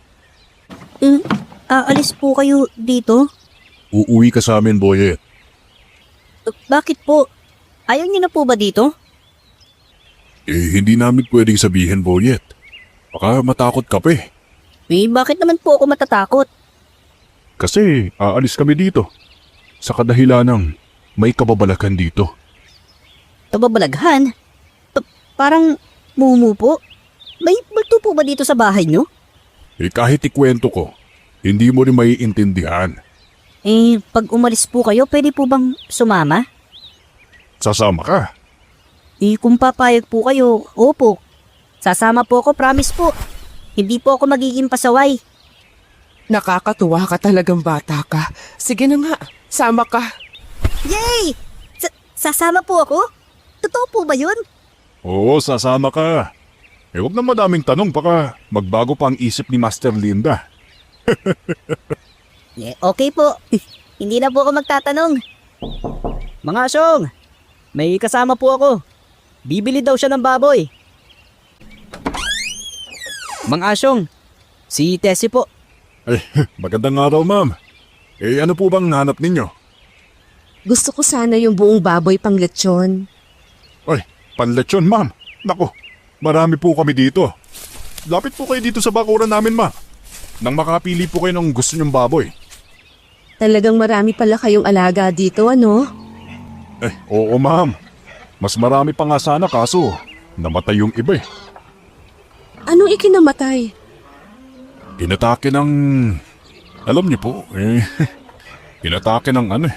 Aalis po kayo dito? Uuwi ka sa amin, Boyet. Bakit po? Ayaw niyo na po ba dito? Hindi namin pwedeng sabihin, Boyet. Baka matakot ka pa eh. Bakit naman po ako matatakot? Kasi aalis kami dito. Sa kadahilan ng may kababalakan dito. Kababalaghan? Parang mumu po? May multo po ba dito sa bahay niyo? Kahit ikwento ko, hindi mo rin maiintindihan. Pag umalis po kayo, pwede po bang sumama? Sasama ka. Kung papayag po kayo, opo. Sasama po ako, promise po. Hindi po ako magiging pasaway. Nakakatuwa ka talagang bata ka. Sige na nga, sama ka. Yay! Sasama po ako? Totoo po ba yun? Oo, sasama ka. Huwag na madaming tanong, baka magbago pa ang isip ni Master Linda. Okay po. Hindi na po ako magtatanong. Mga asyong, may kasama po ako. Bibili daw siya ng baboy. Mga asyong, si Tessie po. Magandang araw, ma'am. Ano po bang hanap ninyo? Gusto ko sana yung buong baboy pang lechon. Panlechon, ma'am. Naku, marami po kami dito. Lapit po kayo dito sa bakuran namin, ma'am. Nang makapili po kayo ng gusto nyong baboy. Talagang marami pala kayong alaga dito, ano? Oo, ma'am. Mas marami pa nga sana kaso namatay yung iba eh. Anong ikinamatay? Inatake ng... Alam niyo po, inatake ng ano eh.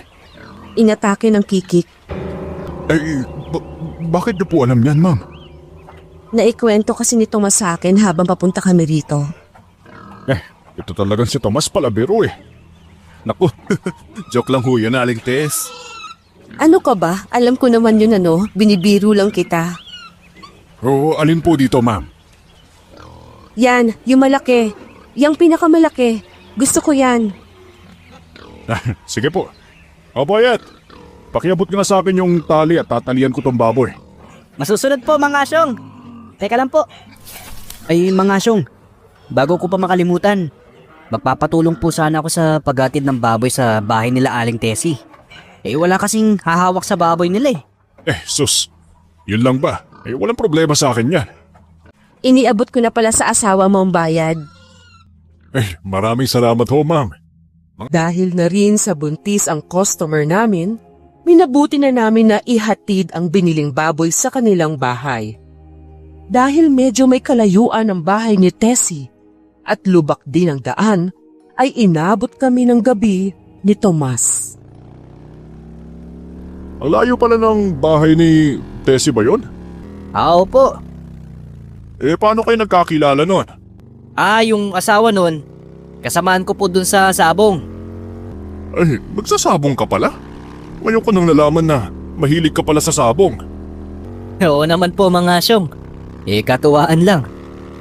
Inatake ng kikik. Bakit niyo po alam yan, ma'am? Naikwento kasi ni Tomas sa akin habang papunta kami rito. Ito talagang si Tomas palabiro eh. Naku, joke lang ho yun, Aling Tess. Ano ka ba? Alam ko naman yun ano, binibiro lang kita. Oo, alin po dito, ma'am? Yan, yung malaki. Yang pinakamalaki. Gusto ko yan. Sige po. Boyet, pakiabot ka na sa akin yung tali at tatalian ko tong baboy. Masusunod po mga asyong. Teka lang po. Mga asyong, bago ko pa makalimutan, magpapatulong po sana ako sa paghatid ng baboy sa bahay nila Aling Tessie. Wala kasing hahawak sa baboy nila eh. Sus, yun lang ba? Walang problema sa akin yan. Iniabot ko na pala sa asawa mo ang bayad. Maraming salamat ho, ma'am. Dahil na rin sa buntis ang customer namin, minabuti na namin na ihatid ang biniling baboy sa kanilang bahay. Dahil medyo may kalayuan ang bahay ni Tessie at lubak din ang daan, ay inabot kami ng gabi ni Tomas. Ang layo pala ng bahay ni Tessie ba yun? Opo. Paano kayo nagkakilala nun? Yung asawa nun, kasamaan ko po dun sa sabong. Magsasabong ka pala? Ngayon ko nang nalaman na mahilig ka pala sa sabong. Oo naman po mga asyong. Katuwaan lang.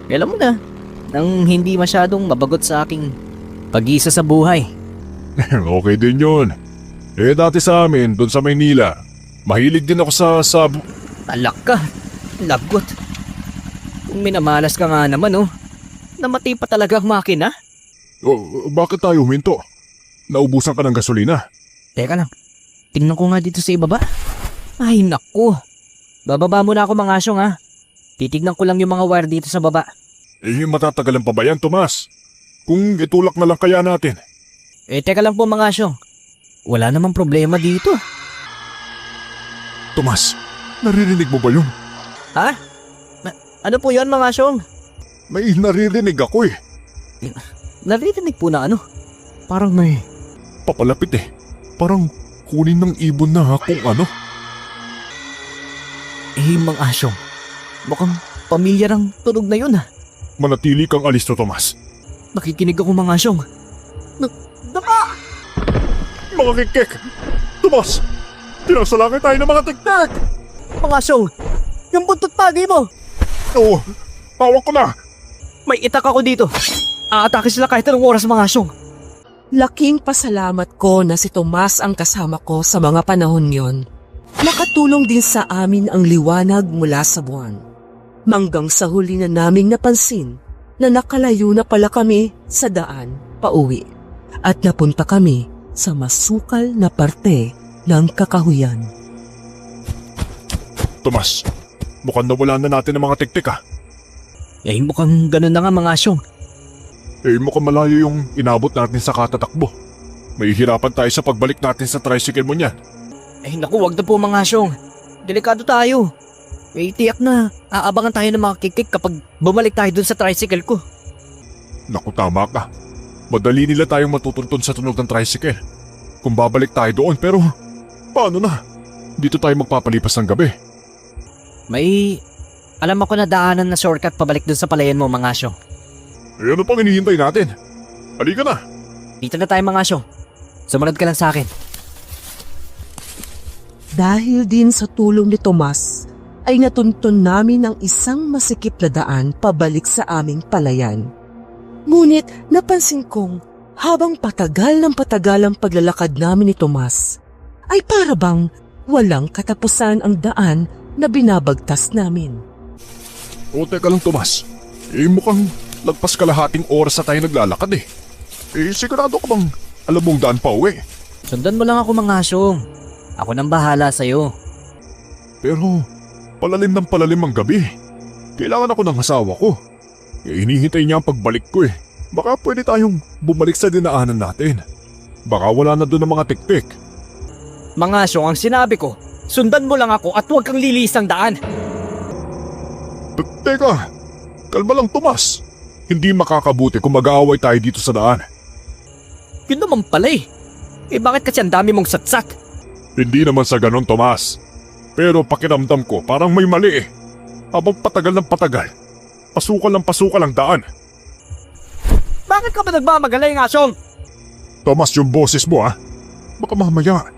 Alam mo na, nang hindi masyadong mabagot sa aking pag-isa sa buhay. Okay din yun. Dati sa amin, dun sa Maynila, mahilig din ako sa sabong. Alak ka, lagot. Kung minamalas ka nga naman namatay pa talaga ang makina. Bakit tayo huminto? Naubusan ka ng gasolina. Teka lang, tingnan ko nga dito sa ibaba. Ay naku, bababa muna ako mga asyong ha. Titignan ko lang yung mga wire dito sa baba. Matatagalan pa ba yan, Tomas? Kung itulak na lang kaya natin. Teka lang po mga asyong. Wala namang problema dito. Tomas, naririnig mo ba yun? Ha? Ano po yun mga asyong? May naririnig ako eh. Naririnig po na ano? Parang may papalapit eh. Parang kunin ng ibon na kung ano. Mga asyong, mukhang pamilyar ang tunog na yun ha. Manatili kang alis to, Tomas. Nakikinig ako mga asyong. Mga kikik! Tomas! Tinasalangin tayo ng mga tiktik! Mga asyong, yung buntot pagi mo! Oo, hawak ko na! May itak ako dito. Aatake sila kahit anong oras mga asyong. Laking pasalamat ko na si Tomas ang kasama ko sa mga panahon yon. Nakatulong din sa amin ang liwanag mula sa buwan. Manggang sa huli na naming napansin na nakalayo na pala kami sa daan pauwi at napunta kami sa masukal na parte ng kakahuyan. Tomas, mukhang nawala na natin ang mga tiktik ah. Eh mukhang ganun na nga mga asyong. Mukhang malayo yung inabot natin sa katatakbo. Mahihirapan tayo sa pagbalik natin sa tricycle mo niyan. Naku, wag na po mga asyong. Delikado tayo. Tiyak na aabangan tayo ng mga kikik kapag bumalik tayo dun sa tricycle ko. Naku, tama ka. Madali nila tayong matutuntun sa tunog ng tricycle. Kung babalik tayo doon, pero paano na? Dito tayo magpapalipas ng gabi. May alam ako na daanan na shortcut pabalik dun sa palayan mo mga asyong. Ano pang hinihintay natin? Halika na. Dito na tayo mga asyong. Sumunod ka lang sa akin. Dahil din sa tulong ni Tomas, ay natuntun namin ang isang masikip na daan pabalik sa aming palayan. Ngunit napansin kong habang patagal ang paglalakad namin ni Tomas, ay para bang walang katapusan ang daan na binabagtas namin. O teka lang, Tomas. Mukhang lagpas kalahating oras na tayo naglalakad eh. Sigurado ka bang alam mong daan pa uwi? Sundan mo lang ako mga asyong. Ako nang bahala sa'yo. Pero palalim ng palalim ang gabi. Kailangan ako ng asawa ko. Hinihintay niya ang pagbalik ko eh. Baka pwede tayong bumalik sa dinaanan natin. Baka wala na doon ang mga tiktik. Mga asyong, ang sinabi ko, sundan mo lang ako at huwag kang lilis ng daan. Teka, kalma lang Tomas. Hindi makakabuti kung mag-aaway tayo dito sa daan. Yun naman pala eh. Bakit kasi ang dami mong satsat? Hindi naman sa ganon, Tomas. Pero pakiramdam ko parang may mali eh. Habang patagal ng patagal, pasukal ang daan. Bakit ka ba nagmamagalay ng asyong? Tomas, yung boses mo ah. Baka mamaya,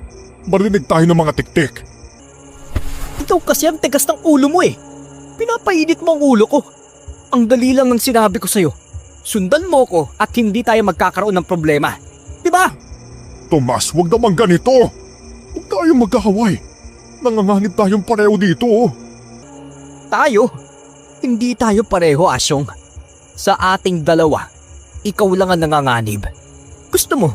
marinig tayo ng mga tiktik. Ikaw kasi ang tigas ng ulo mo eh. Pinapainit mo ang ulo ko. Ang dali lang ng sinabi ko sa'yo. Sundan mo ko at hindi tayo magkakaroon ng problema. Diba? Tomas, wag naman ganito. Huwag tayong magkahaway. Nanganganib tayong pareho dito oh. Tayo? Hindi tayo pareho, asyong. Sa ating dalawa, ikaw lang ang nanganganib. Gusto mo,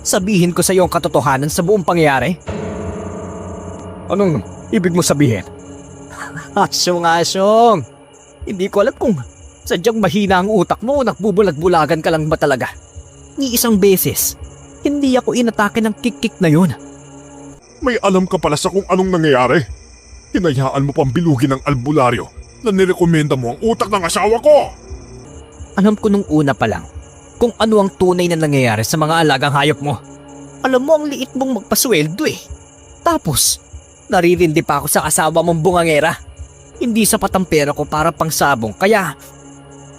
sabihin ko sa'yo ang katotohanan sa buong pangyayari? Anong ibig mo sabihin? Asyong. Hindi ko alam kung sadyang mahina ang utak mo o nagbubulag-bulagan ka lang ba talaga. Ni isang beses, hindi ako inatake ng kik-kik na yun. May alam ka pala sa kung anong nangyayari. Hinayaan mo pang bilugin ng albularyo na nirekomenda mo ang utak ng asawa ko. Alam ko nung una pa lang kung ano ang tunay na nangyayari sa mga alagang hayop mo. Alam mo ang liit mong magpasweldo eh. Tapos, naririndi pa ako sa asawa mong bungangera. Hindi sapat ang pera ko para pang sabong kaya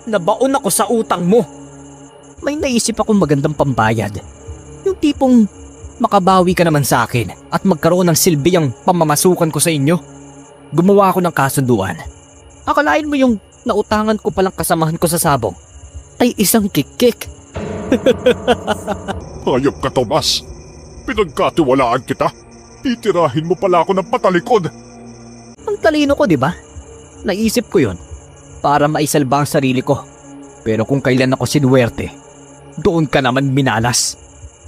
nabaon ako sa utang mo. May naisip akong magandang pambayad. Yung tipong makabawi ka naman sa akin at magkaroon ng silbi ang pamamasukan ko sa inyo. Gumawa ako ng kasunduan. Akalain mo yung nautangan ko palang kasamahan ko sa sabong ay isang kik-kik. Hayop ka, Tomas. Pinagkatiwalaan kita. Titirahin mo pala ako ng patalikod. Ang talino ko, di ba? Naisip ko yon para maisalba ang sarili ko. Pero kung kailan ako sinuwerte, doon ka naman minalas.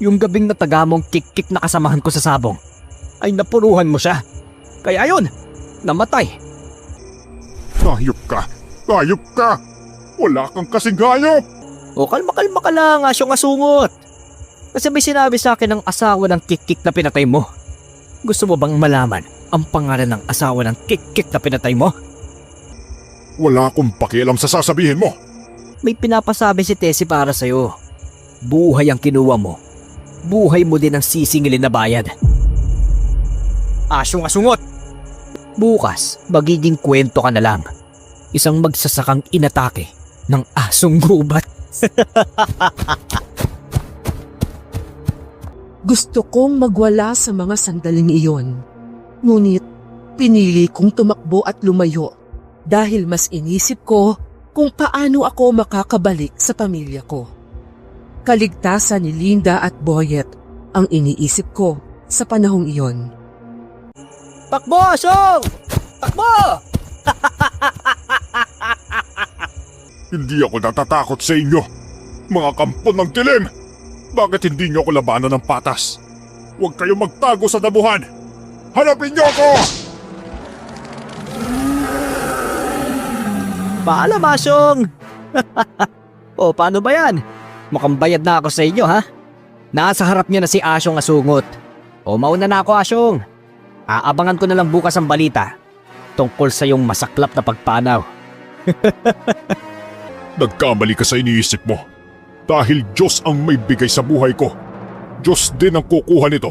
Yung gabing nataga mong kik-kik na kasamahan ko sa sabong ay napuruhan mo siya. Kaya yun, namatay. Hayop ka. Hayop ka. Wala kang kasing hayop. O kalma ka lang, asyong asungot. Kasi may sinabi sa akin ng asawa ng kik-kik na pinatay mo. Gusto mo bang malaman ang pangalan ng asawa ng kik-kik na pinatay mo? Wala akong pakialam sa sasabihin mo. May pinapasabi si Tessie para sa'yo. Buhay ang kinuha mo. Buhay mo din ang sisingilin na bayad. Asyong asungot! Bukas, magiging kwento ka na lang. Isang magsasakang inatake ng asong gubat. Gusto kong magwala sa mga sandaling iyon. Ngunit pinili kong tumakbo at lumayo dahil mas inisip ko kung paano ako makakabalik sa pamilya ko. Kaligtasan ni Linda at Boyet ang iniisip ko sa panahong iyon. Takbo, asyong! Takbo! Hindi ako natatakot sa inyo. Mga kampon ng dilim. Bakit hindi niyo ako labanan ng patas? Huwag kayong magtago sa damuhan! Hanapin niyo ako! Paalam, Asyong! O, paano ba yan? Mukhang bayad na ako sa inyo, ha? Nasa harap niyo na si Asyong Asungot. O, mauna na ako, Asyong. Aabangan ko na lang bukas ang balita tungkol sa iyong masaklap na pagpanaw. Nagkamali ka sa iniisip mo. Dahil Diyos ang may bigay sa buhay ko. Diyos din ang kukuha nito.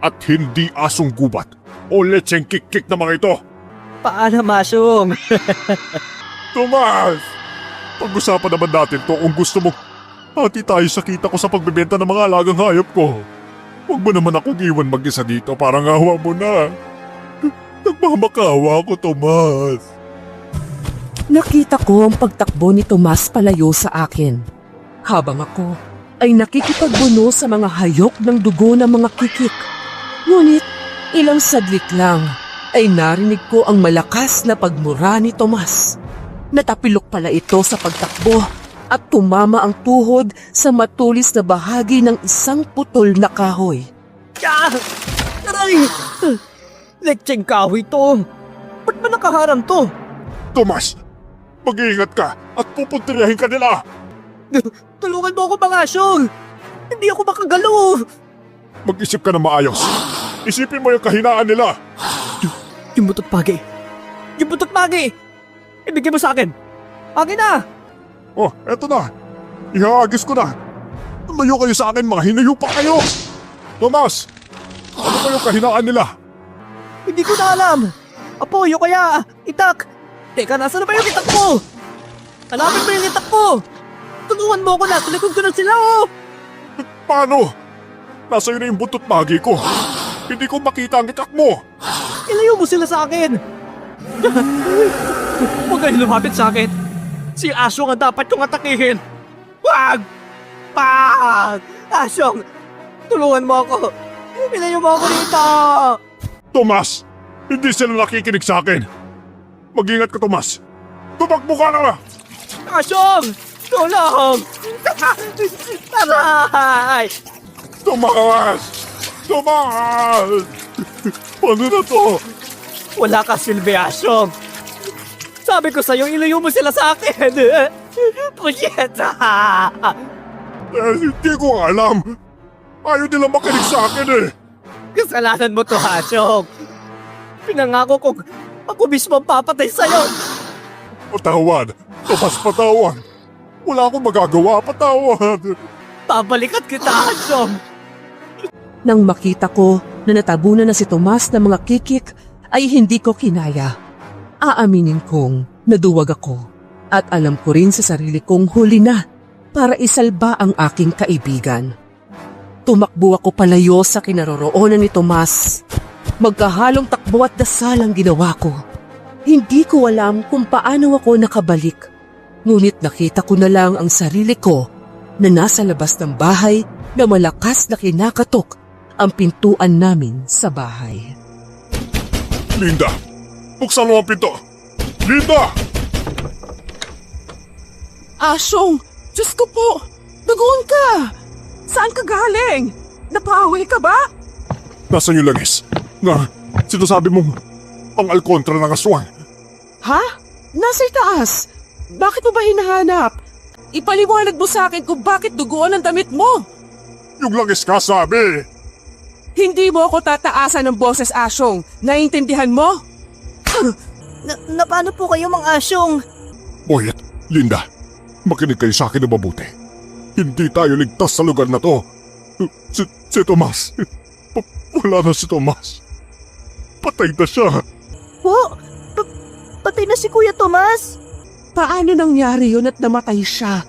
At hindi asong gubat o letseng kik-kik na mga ito. Paalam, Asyong! Tomas! Pag-usapan naman natin to kung gusto mo. Hati tayo sa kita ko sa pagbebenta ng mga alagang hayop ko. Huwag mo naman akong iwan mag-isa dito, parang awa mo na. Nagmamakawa ako, Tomas. Nakita ko ang pagtakbo ni Tomas palayo sa akin. Habang ako ay nakikipagbuno sa mga hayok ng dugo ng mga kikik. Ngunit ilang saglit lang ay narinig ko ang malakas na pagmura ni Tomas. Natapilok pala ito sa pagtakbo at tumama ang tuhod sa matulis na bahagi ng isang putol na kahoy. Ah! Aray! Lecheng kahoy to! Ba't ba nakaharang to? Tomas, mag-iingat ka at pupuntirahin ka nila. Tulungan mo ako, mga Asyong! Hindi ako makagalaw! Mag-isip ka na maayos. Isipin mo yung kahinaan nila. Yung butot pagi! Yung butot pagi! Ibigay mo sa akin! Akin na! Oh, eto na. Ihahagis ko na. Tumayo kayo sa akin, mga hinayo pa kayo. Tomas, ano ba yung kahinaan nila? Hindi ko na alam! Apoyo kaya! Itak! Teka, nasa na ba yung itak mo? Hanapin mo yung itak mo! Tulungan mo ako na! Tulikod ko na sila, oh! Paano? Nasa na yung buntot magi ko. Hindi ko makita ang itak mo. Ilayo mo sila sa akin! Huwag kayo lumapit sa akin! Si Asyong ang dapat kong atakihin! Wag! Wag! Asyong! Tulungan mo ako! Ilayo mo ako dito! Tomas, hindi sila nakikinig sa akin. Mag-ingat ka, Tomas. Tumakbo ka na! Asyong! Tulong! Aray! Tomas! Tomas! Paano na to? Wala ka, Silve, Asyong! Sabi ko sa'yo, ilayo mo sila sa akin! Punyeta! Hindi ko alam. Ayaw nila makinig sa akin eh. Kasalanan mo to, Asyong! Pinangako kong ako mismo ang papatay sa'yo! Patawad. Tomas, patawad. Wala akong magagawa. Patawad. Babalikan kita, Asyong! Nang makita ko na natabunan na si Tomas ng mga kikik, ay hindi ko kinaya. Aaminin kong naduwag ako at alam ko rin sa sarili kong huli na para isalba ang aking kaibigan. Tumakbo ako palayo sa kinaroroonan ni Tomas. Magkahalong takbo at dasal ang ginawa ko. Hindi ko alam kung paano ako nakabalik. Ngunit nakita ko na lang ang sarili ko na nasa labas ng bahay na malakas na kinakatok ang pintuan namin sa bahay. Linda, buksan mo ang pinto. Linda! Asyong! Diyos ko po! Dugoon ka! Saan ka galing? Napawi ka ba? Nasaan yung langis? Nga, sinasabi mong ang alkontra ng aswang. Ha? Nasa itaas. Bakit mo ba hinahanap? Ipaliwanag mo sa akin kung bakit duguan ang damit mo. Yung langis ka, sabi. Hindi mo ako tataasan ng boses, Asyong. Naiintindihan mo? Na paano po kayo, Mang Asyong? Boyet, Linda, makinig kayo sa akin na mabuti. Hindi tayo ligtas sa lugar na to. Si Tomas. Wala na si Tomas. Patay na siya. Po? Patay na si Kuya Tomas? Paano nangyari yun at namatay siya?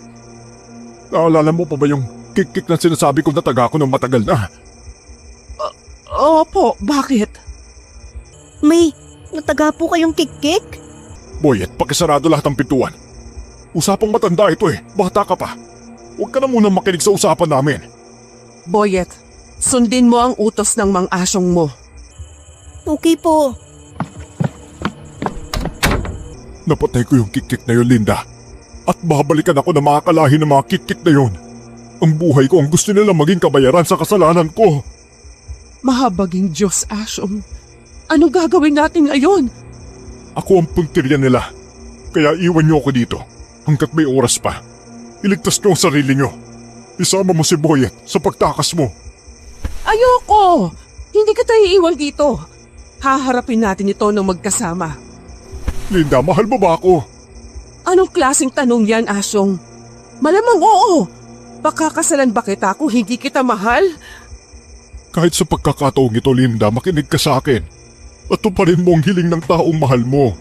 Naalala mo pa ba yung kik-kik na sinasabi kong nataga ko ng matagal na? Opo, bakit? May nataga po kayong kikik? Boyet, pakisarado lahat ng pintuan. Usapang matanda ito eh. Bata ka pa. Huwag ka na muna makinig sa usapan namin. Boyet, sundin mo ang utos ng Mang Asyong mo. Okay po. Napatay ko yung kik-kik na yun, Linda. At babalikan ako na makakalahi ng mga kik-kik na yun. Ang buhay ko ang gusto nila maging kabayaran sa kasalanan ko. Mahabaging Diyos, Asyong. Anong gagawin natin ngayon? Ako ang puntirya nila. Kaya iwan niyo ako dito hanggat may oras pa. Iligtas niyo ang sarili niyo. Isama mo si Boyet sa pagtakas mo. Ayoko! Hindi kita iiwan dito. Haharapin natin ito ng magkasama. Linda, mahal mo ba ako? Anong klaseng tanong yan, Asyong? Malamang oo. Pakakasalan ba kita kung hindi kita mahal? Kahit sa pagkakataong ito, Linda, makinig ka sa akin. At tuparin mo ang hiling ng taong mahal mo.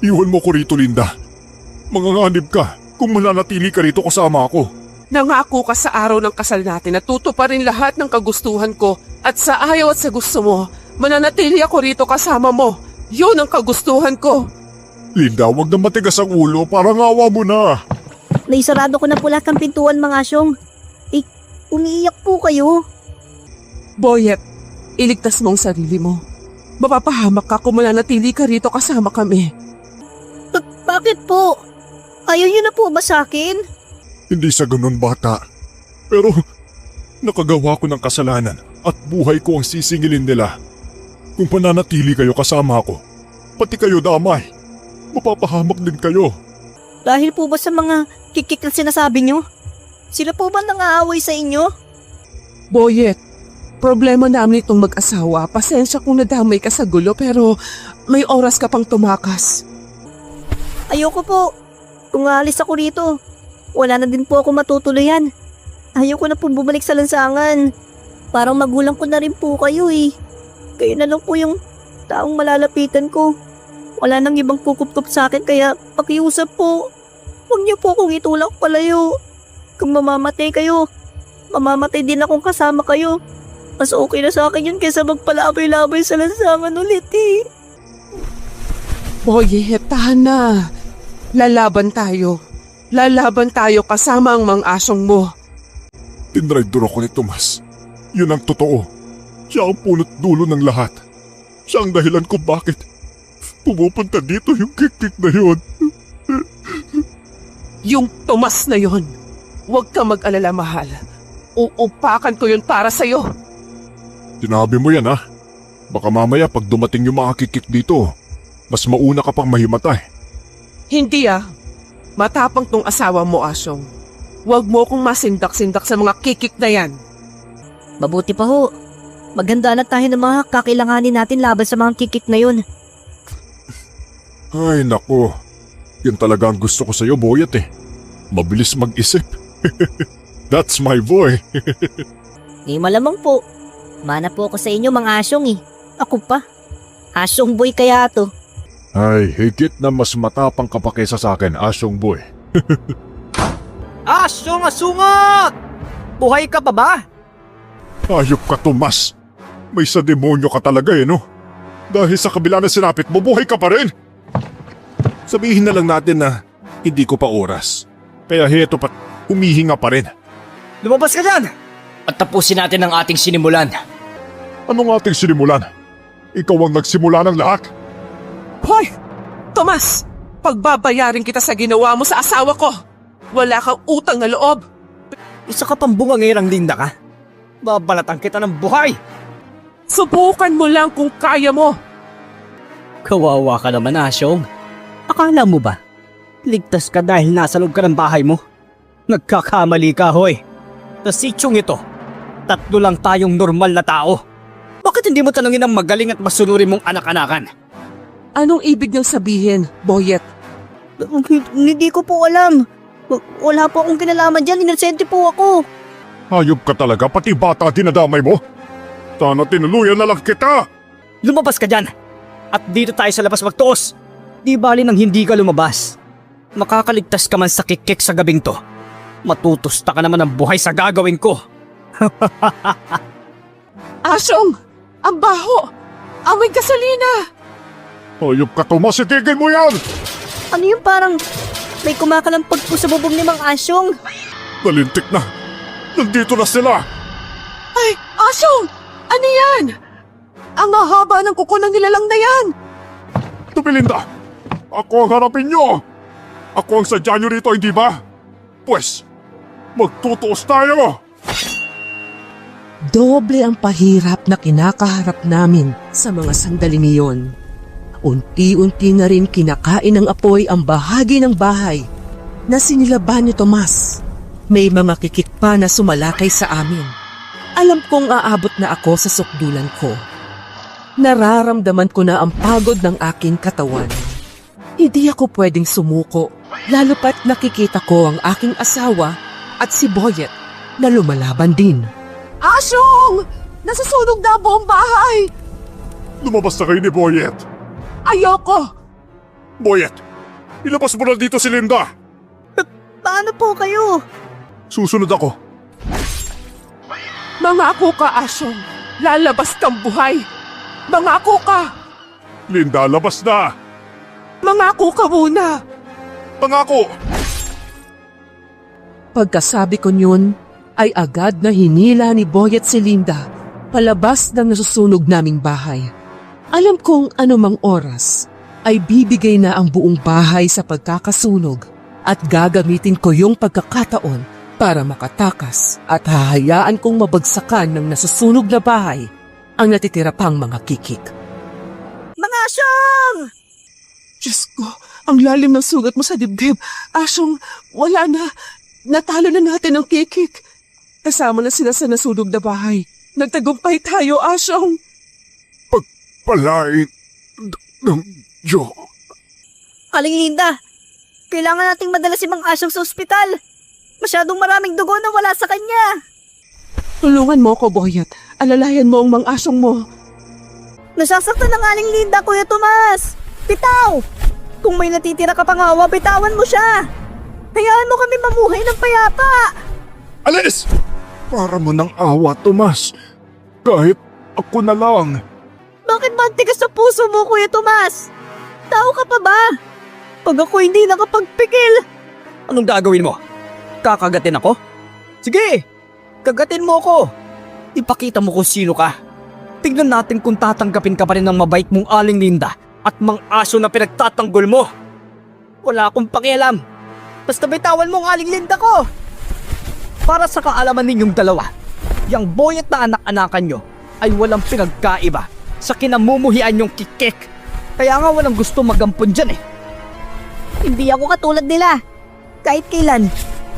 Iwan mo ko rito, Linda. Manganganib ka kung mananatili ka rito kasama ako. Nangako ka sa araw ng kasal natin na tutuparin lahat ng kagustuhan ko at sa ayaw at sa gusto mo, mananatili ako rito kasama mo. Yun ang kagustuhan ko. Linda, wag na matigas ang ulo, parang awa mo na. Naisarado ko na po lahat ng pintuan, mga asyong. Umiiyak po kayo. Boyet, iligtas mo ang sarili mo. Mapapahamak ka kung mananatili ka rito kasama kami. Bakit po? Ayaw niyo na po ba sa akin? Hindi sa ganun, bata. Pero nakagawa ko ng kasalanan at buhay ko ang sisingilin nila. Kung pananatili kayo kasama ko, pati kayo damay, mapapahamak din kayo. Dahil po ba sa mga kikik na sinasabi niyo? Sila po ba nangaaway sa inyo? Boyet, problema namin itong mag-asawa. Pasensya kung nadamay ka sa gulo pero may oras ka pang tumakas. Ayoko po. Kung aalis ako rito, wala na din po ako matutuluyan. Ayoko na po bumalik sa lansangan. Parang magulang ko na rin po kayo eh. Kayo na lang po yung taong malalapitan ko. Wala nang ibang kukup-kup sa akin kaya pakiusap po. Huwag niyo po akong itulak palayo. Kung mamamatay kayo, mamamatay din akong kasama kayo. Mas okay na sa akin yun kaysa magpalabay-labay sa lansangan ulit eh. Boyet, tahan na. Lalaban tayo. Lalaban tayo kasama ang mga asyong mo. Tinraidor ako ni Tomas. Yun ang totoo. Siya ang punot dulo ng lahat. Siya ang dahilan kung bakit pumupunta dito yung kikik na yun. Yung Tomas na yon. Huwag ka mag-alala, mahal. Uupakan ko yun para sa'yo. Sinabi mo yan, ha? Baka mamaya pag dumating yung mga kikik dito, mas mauna ka pang mahimatay. Hindi ah. Matapang tong asawa mo, Asyong. Huwag mo kong masindak-sindak sa mga kikik na yan. Mabuti pa ho. Maganda na tayo ng mga kakailanganin natin laban sa mga kikik na yun. Ay, nako. Yan talaga ang gusto ko sa'yo, Boyet eh. Mabilis mag-isip. That's my boy. Di malamang po. Mana po ako sa inyo mga asyong eh. Ako pa. Asyong boy kaya to. Ay, higit na mas matapang ka pa kaysa sa akin, Asyong boy. Asyong asungot! Buhay ka pa ba? Ayop ka, Tomas. May sa demonyo ka talaga eh, no? Dahil sa kabila na sinapit mo, buhay ka pa rin. Sabihin na lang natin na hindi ko pa oras. Kaya heto pa, humihinga pa rin. Lumabas ka dyan! At tapusin natin ang ating sinimulan. Anong ating sinimulan? Ikaw ang nagsimula ng lahat. Hoy! Tomas! Pagbabayarin kita sa ginawa mo sa asawa ko. Wala kang utang na loob. Isa ka pang bungangirang Linda ka. Babalatan kita ng buhay. Subukan mo lang kung kaya mo. Kawawa ka naman, Asyong. Akala mo ba? Ligtas ka dahil nasa loob ka ng bahay mo? Nagkakamali ka, hoy. Sa sityong ito, 3 lang tayong normal na tao. Bakit hindi mo tanungin ang magaling at masunurin mong anak-anakan? Anong ibig niyang sabihin, Boyet? Hindi ko po alam. Wala po akong kinalaman dyan. Inosente po ako. Hayop ka talaga, pati bata dinadamay mo. Sana tinuluyan na lang kita. Lumabas ka dyan! At dito tayo sa labas magtuos. Di bali nang hindi ka lumabas. Makakaligtas ka man sa kikik sa gabing to. Matutusta ka naman ng buhay sa gagawin ko. Asyong! Ang baho! Amoy gasolina! Hayop ka, Tomas, itigil mo yan! Ano yung parang may kumakalampag po sa bubong ni Mang Asyong? Nalintik na. Nandito na sila. Ay, Asyong! Ano yan? Ang hahaba ng kuko ng nilalang na yan! Tumilinda, ako ang harapin nyo. Ako ang sadya nyo rito, hindi ba? Pues, magtutuos tayo. Doble ang pahirap na kinakaharap namin sa mga sandaling iyon. Unti-unti na rin kinakain ng apoy ang bahagi ng bahay na sinilaban ni Tomas. May mga kikik pa na sumalakay sa amin. Alam kong aabot na ako sa sukdulan ko. Nararamdaman ko na ang pagod ng aking katawan. Hindi ako pwedeng sumuko, lalo pat nakikita ko ang aking asawa at si Boyet na lumalaban din. Asyong! Nasusunog na ang buong bahay! Lumabas na kayo ni Boyet. Ayoko! Boyet, ilabas mo na dito si Linda. Paano po kayo? Susunod ako. Mangako ka, Asyong! Lalabas kang buhay! Mangako ka! Linda, labas na. Mangako ka muna! Pangako. Pagkasabi ko yun, ay agad na hinila ni Boyet si Linda palabas ng nasusunog naming bahay. Alam kong anumang oras ay bibigay na ang buong bahay sa pagkakasunog at gagamitin ko yung pagkakataon para makatakas at hahayaan kong mabagsakan ng nasusunog na bahay ang natitira pang mga kikik. Mga asyong! Diyos ko, ang lalim ng sugat mo sa dibdib. Asyong, wala na. Natalo na natin ang kikik. Kasama na sila sa nasunog na bahay. Nagtagumpay tayo, Asyong. Pagpalain ng Diyos. Aling Linda, kailangan nating madala si Mang Asyong sa ospital. Masyadong maraming dugo na wala sa kanya. Tulungan mo ko, Boyet. Alalayan mo ang mang-asyong mo. Nasasaktan ng Aling Linda, Kuya Tomas. Bitaw! Kung may natitira ka pang awa, bitawan mo siya. Hayaan mo kami mamuhay ng payapa. Alis! Para mo ng awa, Tomas. Kahit ako na lang. Bakit ba ang tigas sa puso mo, Kuya Tomas? Tao ka pa ba? Pag ako hindi nakapagpigil. Anong gagawin mo? Kakagatin ako? Sige, kagatin mo ako. Ipakita mo kung sino ka. Tignan natin kung tatanggapin ka pa rin ng mabait mong Aling Linda at Mang Aso na pinagtatanggol mo. Wala akong pakialam. Basta bitawan mo ang Aling Linda ko. Para sa kaalaman ninyong dalawa, yung Boyet na anak-anakan nyo ay walang pinagkaiba sa kinamumuhian yung kikik. Kaya nga walang gusto magampon dyan eh. Hindi ako katulad nila. Kahit kailan,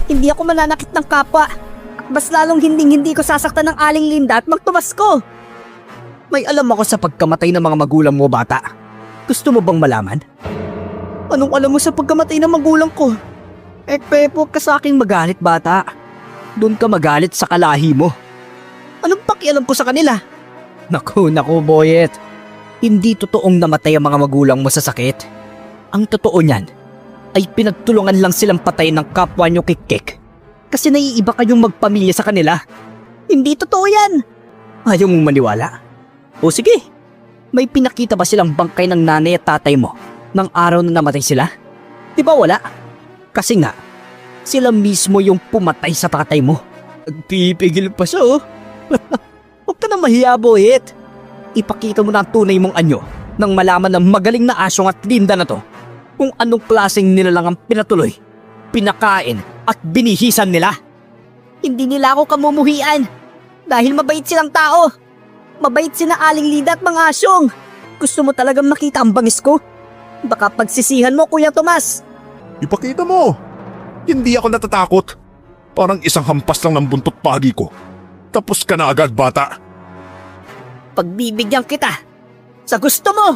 hindi ako mananakit ng kapwa. At mas lalong hindi ko sasaktan ng Aling Linda at magtumas ko. May alam ako sa pagkamatay ng mga magulang mo, bata. Gusto mo bang malaman? Anong alam mo sa pagkamatay ng magulang ko? Pepo ka sa aking magalit, bata. Doon ka magalit sa kalahi mo. Anong pakialam ko sa kanila? Naku, Boyet. Hindi totoong namatay ang mga magulang mo sa sakit. Ang totoo niyan ay pinagtulungan lang silang patayin ng kapwa nyo kikik. Kasi naiiba kayong magpamilya sa kanila. Hindi totoo yan. Ayaw mong maniwala? O sige, may pinakita ba silang bangkay ng nanay at tatay mo ng araw na namatay sila? Di ba wala? Kasi nga, sila mismo yung pumatay sa tatay mo. Nagpipigil pa siya oh. Huwag ka na mahiya, Boyet. Ipakita mo na ang tunay mong anyo nang malaman ng magaling na Asyong at Linda na to kung anong klaseng nilalang ang pinatuloy, pinakain at binihisan nila. Hindi nila ako kamumuhian. Dahil mabait silang tao. Mabait sina Aling Linda at Mang Asyong. Gusto mo talagang makita ang bangis ko? Baka pagsisihan mo, Kuya Tomas. Ipakita mo. Hindi ako natatakot. Parang isang hampas lang ng buntot pagi ko. Tapos ka na agad, bata. Pagbibigyan kita. Sa gusto mo.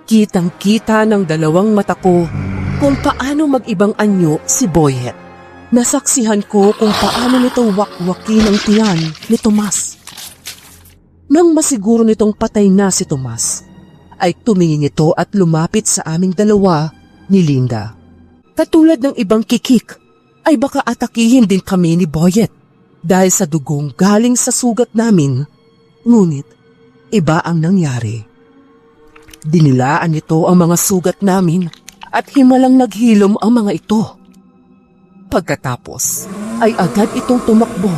Kitang-kita ng dalawang mata ko kung paano mag-ibang anyo si Boyet. Nasaksihan ko kung paano nito wakwakin ang tiyan ni Tomas. Nang masiguro nitong patay na si Tomas, ay tumingin ito at lumapit sa aming dalawa ni Linda. Katulad ng ibang kikik, ay baka atakihin din kami ni Boyet dahil sa dugong galing sa sugat namin. Ngunit, iba ang nangyari. Dinilaan nito ang mga sugat namin at himalang naghilom ang mga ito. Pagkatapos, ay agad itong tumakbo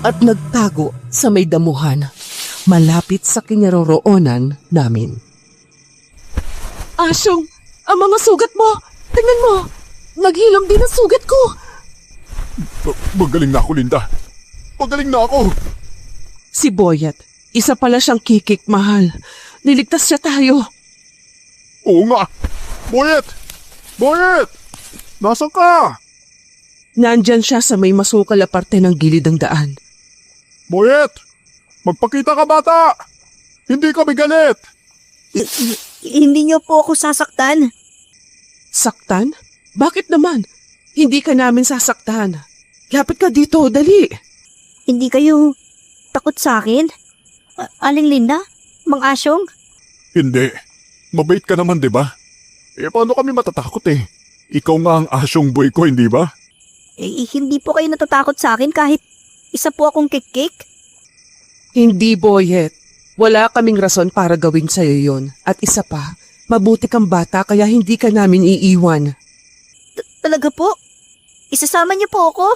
at nagtago sa may damuhan malapit sa kinaroroonan namin. Asyong, ang mga sugat mo. Tingnan mo. Naghilom din ang sugat ko. Magaling na ako, Linda. Magaling na ako. Si Boyet, isa pala siyang kikik, mahal. Niligtas siya tayo. Oo nga. Boyet! Boyet! Nasaan ka? Nandyan siya sa may masukal na parte ng gilid ng daan. Boyet! Magpakita ka, bata! Hindi kami galit! Hindi niyo po ako sasaktan. Saktan? Bakit naman? Hindi ka namin sasaktan. Lapit ka dito, dali. Hindi kayo takot sa akin? Aling Linda? Mang Asyong? Hindi. Mabait ka naman, di ba? Paano kami matatakot eh? Ikaw nga ang asyong boy ko, hindi ba? Hindi po kayo natatakot sa akin kahit isa po akong kikik? Hindi, Boyet. Wala kaming rason para gawin sa'yo yon. At isa pa, mabuti kang bata kaya hindi ka namin iiwan. Talaga po? Isasama niyo po ako?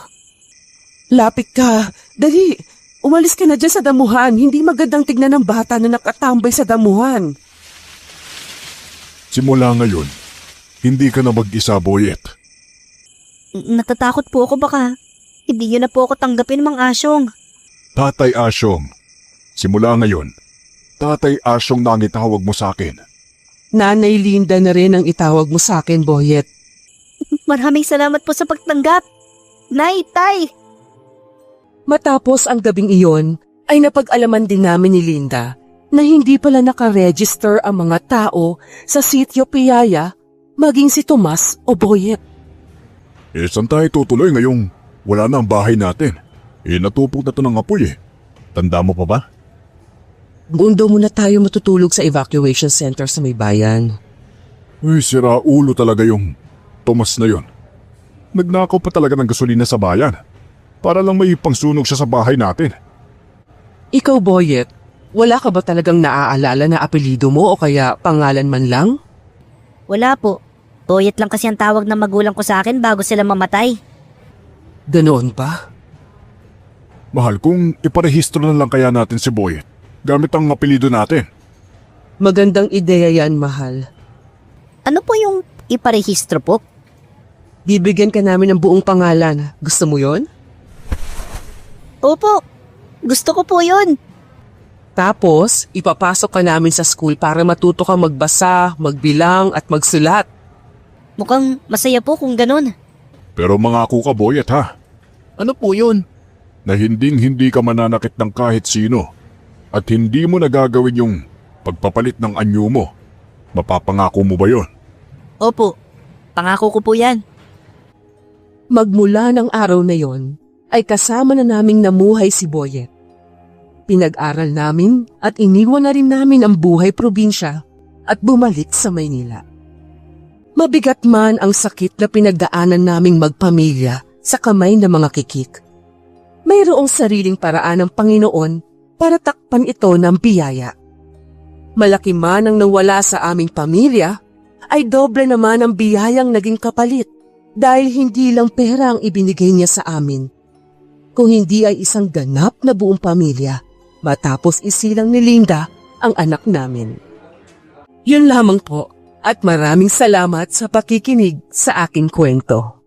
Lapit ka. Dali. Umalis ka na dyan sa damuhan. Hindi magandang tignan ng bata na nakatambay sa damuhan. Simula ngayon, hindi ka na mag-isa, Boyet. Natatakot po ako baka hindi niyo na po ako tanggapin, Mang Asyong. Tatay Asyong. Simula ngayon, Tatay Asyong na ang itawag mo sa akin. Nanay Linda na rin ang itawag mo sa akin, Boyet. Maraming salamat po sa pagtanggap. Nay, Tay! Matapos ang gabing iyon, ay napag-alaman din namin ni Linda na hindi pala nakaregister ang mga tao sa sitio Piyaya, maging si Tomas o Boyet. Saan tayo tutuloy ngayong wala na ang bahay natin? Natupok na to ng apoy eh. Tanda mo pa ba? Doon daw muna tayo matutulog sa evacuation center sa may bayan. Uy, sira ulo talaga yung Tomas na yon. Nagnakaw pa talaga ng gasolina sa bayan. Para lang may pangsunog siya sa bahay natin. Ikaw, Boyet, wala ka ba talagang naaalala na apelido mo o kaya pangalan man lang? Wala po. Boyet lang kasi ang tawag ng magulang ko sa akin bago sila mamatay. Ganoon ba? Mahal, kung iparehistro na lang kaya natin si Boyet gamit ang apelido natin. Magandang ideya yan, mahal. Ano po yung iparehistro po? Bibigyan ka namin ng buong pangalan. Gusto mo yon? Opo, gusto ko po yun. Tapos, ipapasok ka namin sa school para matuto kang magbasa, magbilang at magsulat. Mukhang masaya po kung ganun. Pero mangako ka, Boyet, ha? Ano po yun? Na hindi ka mananakit ng kahit sino at hindi mo nagagawin yung pagpapalit ng anyo mo. Mapapangako mo ba yon? Opo, pangako ko po yan. Magmula ng araw na yon, ay kasama na naming namuhay si Boyet. Pinag-aral namin at iniwan na rin namin ang buhay probinsya at bumalik sa Maynila. Mabigat man ang sakit na pinagdaanan naming magpamilya sa kamay ng mga kikik. Mayroong sariling paraan ng Panginoon para takpan ito ng biyaya. Malaki man ang nawala sa aming pamilya, ay doble naman ang biyayang naging kapalit dahil hindi lang pera ang ibinigay niya sa amin. Kung hindi ay isang ganap na buong pamilya matapos isilang ni Linda ang anak namin. Yun lamang po at maraming salamat sa pakikinig sa aking kwento.